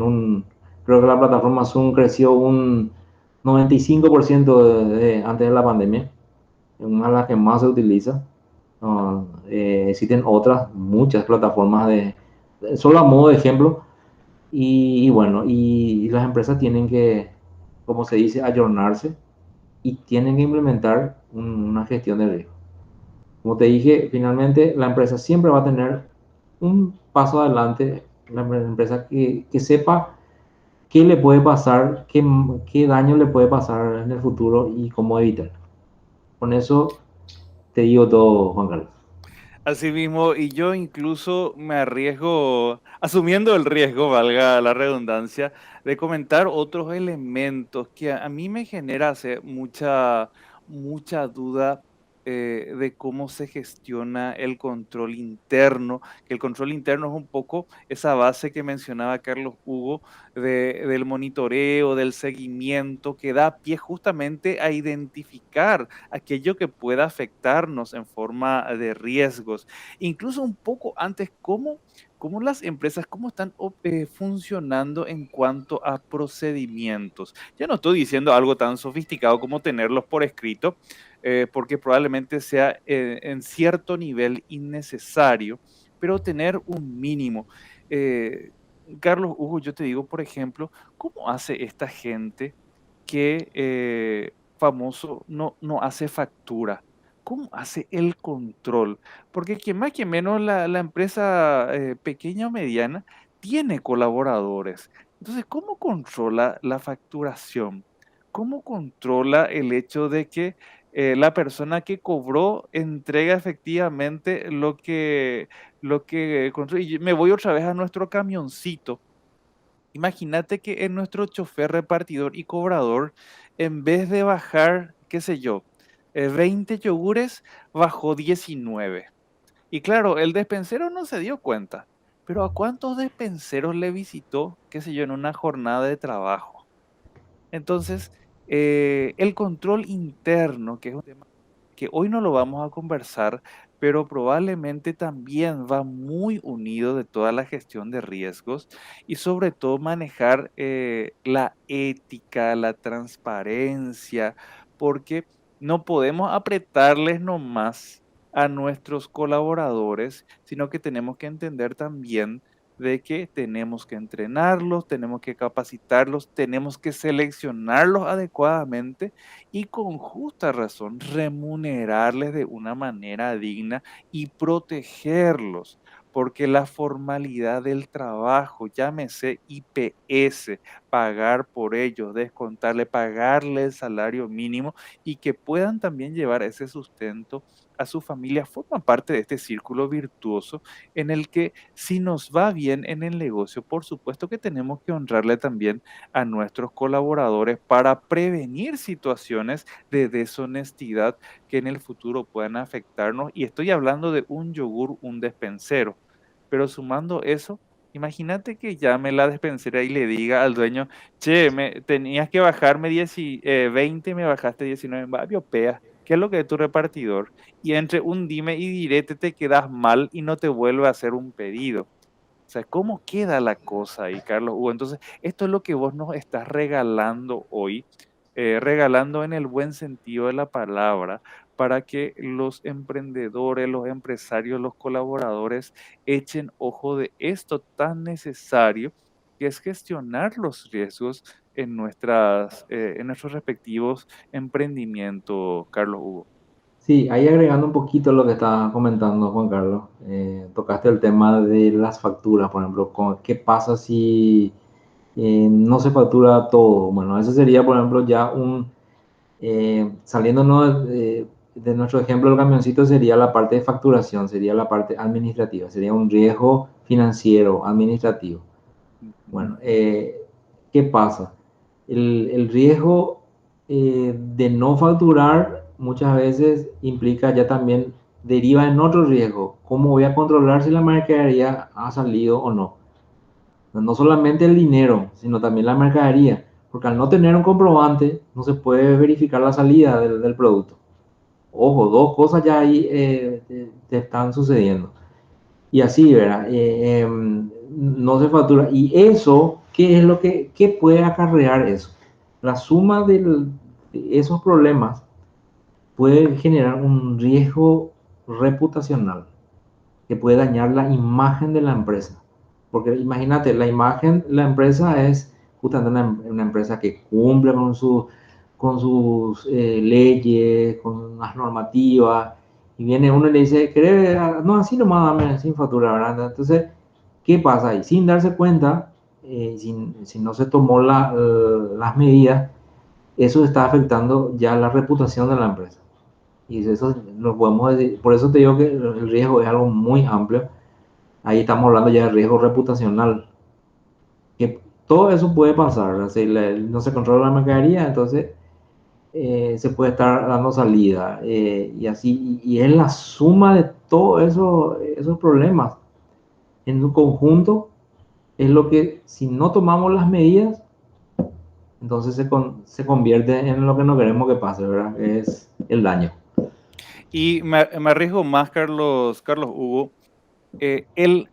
creo que la plataforma Zoom creció un 95% antes de la pandemia, es una de las que más se utiliza. Existen otras, muchas plataformas solo a modo de ejemplo, y bueno, y las empresas tienen que, como se dice, ayornarse y tienen que implementar una gestión de riesgo. Como te dije, finalmente la empresa siempre va a tener un paso adelante, la empresa que sepa qué le puede pasar, qué daño le puede pasar en el futuro y cómo evitar. Con eso te digo todo, Juan Carlos. Así mismo, y yo incluso me arriesgo, asumiendo el riesgo, valga la redundancia, de comentar otros elementos que a mí me genera mucha duda de cómo se gestiona el control interno, que el control interno es un poco esa base que mencionaba Carlos Hugo del monitoreo, del seguimiento, que da pie justamente a identificar aquello que pueda afectarnos en forma de riesgos. Incluso un poco antes, cómo las empresas, cómo están funcionando en cuanto a procedimientos. Ya no estoy diciendo algo tan sofisticado como tenerlos por escrito, porque probablemente sea en cierto nivel innecesario, pero tener un mínimo. Eh, Carlos Hugo, yo te digo, por ejemplo, ¿cómo hace esta gente que famoso no hace factura? ¿Cómo hace el control? Porque quien más que menos la empresa pequeña o mediana tiene colaboradores. Entonces, ¿cómo controla la facturación? ¿Cómo controla el hecho de que la persona que cobró entrega efectivamente lo que construye? Y me voy otra vez a nuestro camioncito. Imagínate que en nuestro chofer repartidor y cobrador, en vez de bajar, qué sé yo, 20 yogures, bajó 19. Y claro, el despensero no se dio cuenta, pero ¿a cuántos despenseros le visitó, qué sé yo, en una jornada de trabajo? Entonces, el control interno, que es un tema que hoy no lo vamos a conversar, pero probablemente también va muy unido de toda la gestión de riesgos y sobre todo manejar la ética, la transparencia, porque no podemos apretarles nomás a nuestros colaboradores, sino que tenemos que entender también de que tenemos que entrenarlos, tenemos que capacitarlos, tenemos que seleccionarlos adecuadamente y con justa razón remunerarles de una manera digna y protegerlos, porque la formalidad del trabajo, llámese IPS, pagar por ellos, descontarle, pagarle el salario mínimo y que puedan también llevar ese sustento a su familia, forma parte de este círculo virtuoso en el que si nos va bien en el negocio, por supuesto que tenemos que honrarle también a nuestros colaboradores para prevenir situaciones de deshonestidad que en el futuro puedan afectarnos. Y estoy hablando de un yogur, un despensero. Pero sumando eso, imagínate que llame la despensera y le diga al dueño, che, tenías que bajarme 10 20, me bajaste 19, va, pea. ¿Qué es lo que es tu repartidor? Y entre un dime y direte te quedas mal y no te vuelve a hacer un pedido. O sea, ¿cómo queda la cosa ahí, Carlos Hugo? Entonces, esto es lo que vos nos estás regalando hoy, regalando en el buen sentido de la palabra, para que los emprendedores, los empresarios, los colaboradores echen ojo de esto tan necesario que es gestionar los riesgos en nuestros respectivos emprendimientos, Carlos Hugo. Sí, ahí agregando un poquito lo que estaba comentando Juan Carlos, tocaste el tema de las facturas, por ejemplo, ¿qué pasa si no se factura todo? Bueno, eso sería, por ejemplo, ya saliéndonos de nuestro ejemplo del camioncito, sería la parte de facturación, sería la parte administrativa, sería un riesgo financiero, administrativo. Ujú. Bueno, ¿qué pasa? El riesgo de no facturar muchas veces implica ya también, deriva en otro riesgo. ¿Cómo voy a controlar si la mercadería ha salido o no? No solamente el dinero, sino también la mercadería. Porque al no tener un comprobante, no se puede verificar la salida del producto. Ojo, dos cosas ya ahí te están sucediendo. Y así, ¿verdad? No se factura. Y eso, ¿qué es lo qué puede acarrear eso? La suma de esos problemas puede generar un riesgo reputacional que puede dañar la imagen de la empresa. Porque imagínate, la imagen, la empresa es justamente una empresa que cumple con sus leyes, con las normativas, y viene uno y le dice, no, así nomás dame sin factura, ¿verdad? Entonces, ¿qué pasa ahí? Sin darse cuenta, si no se tomó las medidas, eso está afectando ya la reputación de la empresa. Y eso lo podemos decir, por eso te digo que el riesgo es algo muy amplio. Ahí estamos hablando ya de riesgo reputacional, que todo eso puede pasar, ¿verdad? Si no se controla la mercadería, entonces se puede estar dando salida, y así, y es la suma de todos esos problemas en su conjunto, es lo que, si no tomamos las medidas, entonces se convierte en lo que no queremos que pase, ¿verdad? Es el daño. Y me arriesgo más, Carlos Hugo, el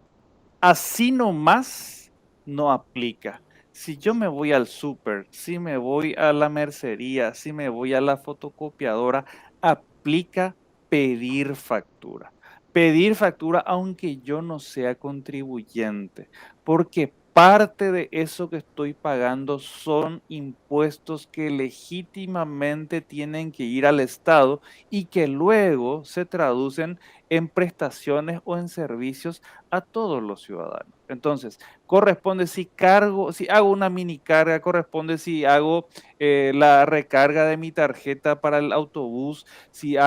así nomás no aplica. Si yo me voy al súper, si me voy a la mercería, si me voy a la fotocopiadora, aplica pedir factura. Pedir factura aunque yo no sea contribuyente, porque parte de eso que estoy pagando son impuestos que legítimamente tienen que ir al Estado y que luego se traducen en prestaciones o en servicios a todos los ciudadanos. Entonces, corresponde si cargo, si hago una mini carga, corresponde si hago la recarga de mi tarjeta para el autobús, si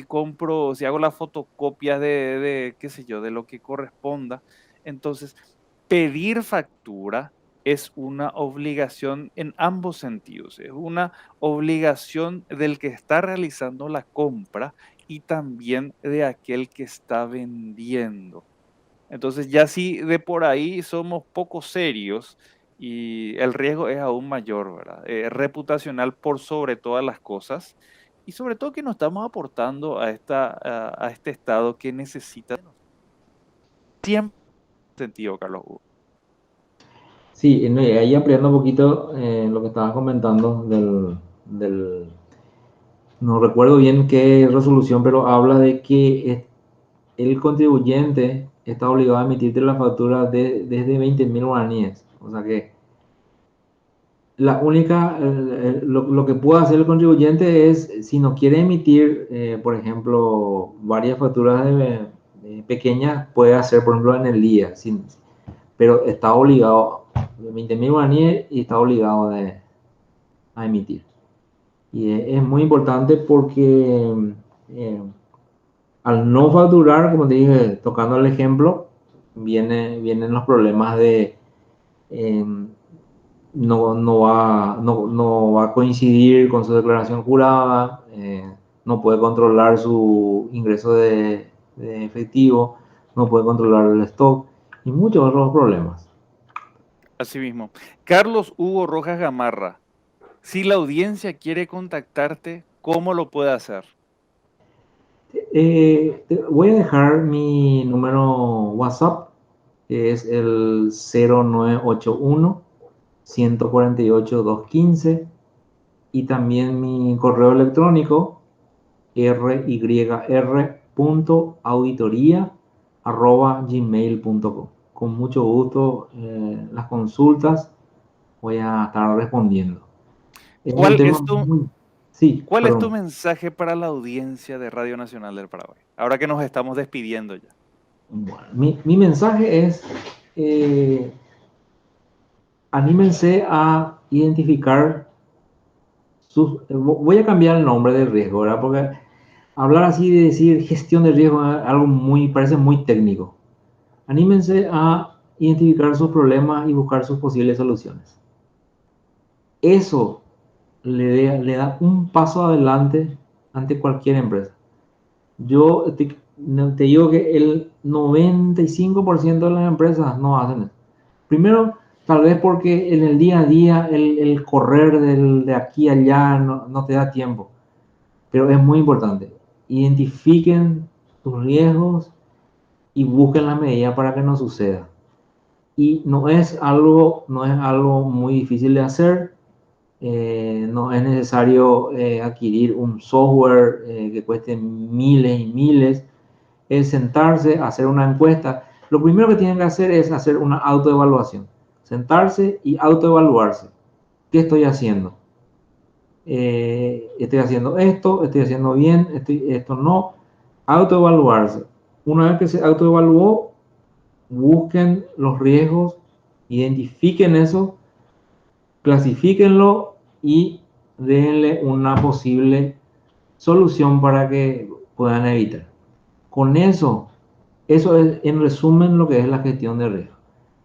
compro, si hago las fotocopias qué sé yo, de lo que corresponda. Entonces, pedir factura es una obligación en ambos sentidos. Es una obligación del que está realizando la compra y también de aquel que está vendiendo. Entonces ya si de por ahí somos poco serios y el riesgo es aún mayor, ¿verdad? Reputacional por sobre todas las cosas y sobre todo que nos estamos aportando a este estado que necesita siempre sentido, Carlos Hugo. Sí, no, y ahí ampliando un poquito lo que estabas comentando no recuerdo bien qué resolución, pero habla de que el contribuyente está obligado a emitirte la factura desde 20.000 guaraníes. O sea que la única, lo que puede hacer el contribuyente es, si no quiere emitir, por ejemplo, varias facturas pequeñas, puede hacer, por ejemplo, en el día, pero está obligado, 20.000 guaraníes y está obligado a emitir. Y es muy importante porque eh, al no facturar, como te dije, tocando el ejemplo, vienen los problemas de eh, no va a coincidir con su declaración jurada, no puede controlar su ingreso de efectivo, no puede controlar el stock y muchos otros problemas. Así mismo. Carlos Hugo Rojas Gamarra, si la audiencia quiere contactarte, ¿cómo lo puede hacer? Voy a dejar mi número WhatsApp, que es el 0981 148 215, y también mi correo electrónico ryr.auditoría@gmail.com. Con mucho gusto, las consultas voy a estar respondiendo. Es un ¿Cuál tema es tu, muy... Sí, ¿Cuál es tu perdón. mensaje para la audiencia de Radio Nacional del Paraguay? Ahora que nos estamos despidiendo ya. Bueno, mi mensaje es, eh, anímense a identificar voy a cambiar el nombre del riesgo, ¿verdad? Porque hablar así de decir gestión de riesgo es algo muy, parece muy técnico. Anímense a identificar sus problemas y buscar sus posibles soluciones. Eso le da un paso adelante ante cualquier empresa. Yo te digo que el 95% de las empresas no hacen eso. Primero, tal vez porque en el día a día el correr de aquí a allá no te da tiempo, pero es muy importante. Identifiquen tus riesgos y busquen las medidas para que no suceda. Y no es algo muy difícil de hacer. No es necesario adquirir un software que cueste miles y miles. Es sentarse, hacer una encuesta. Lo primero que tienen que hacer es hacer una autoevaluación. Sentarse y autoevaluarse. ¿Qué estoy haciendo? Estoy haciendo esto, estoy haciendo bien, esto no. Autoevaluarse. Una vez que se autoevaluó, busquen los riesgos, identifiquen eso, clasifíquenlo y denle una posible solución para que puedan evitar. Con eso es en resumen lo que es la gestión de riesgo.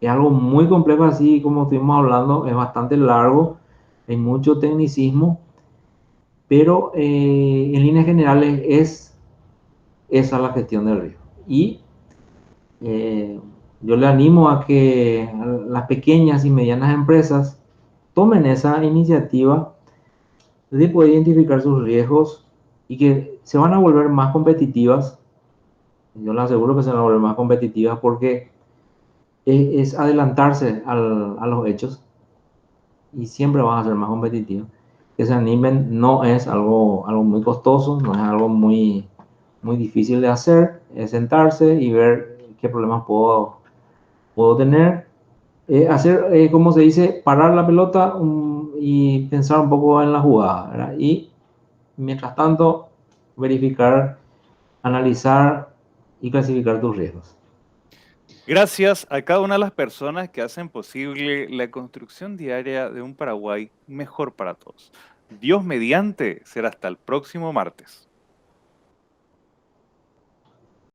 Es algo muy complejo, así como estuvimos hablando, es bastante largo, hay mucho tecnicismo, pero en líneas generales es esa la gestión del riesgo. Y eh, yo le animo a que las pequeñas y medianas empresas tomen esa iniciativa de poder identificar sus riesgos y que se van a volver más competitivas. Yo les aseguro que se van a volver más competitivas porque es adelantarse a los hechos y siempre van a ser más competitivos. Que se animen no es algo muy costoso, no es algo muy difícil de hacer, es sentarse y ver qué problemas puedo tener. Hacer, como se dice, parar la pelota y pensar un poco en la jugada, ¿verdad? Y mientras tanto, verificar, analizar y clasificar tus riesgos. Gracias a cada una de las personas que hacen posible la construcción diaria de un Paraguay mejor para todos. Dios mediante, será hasta el próximo martes.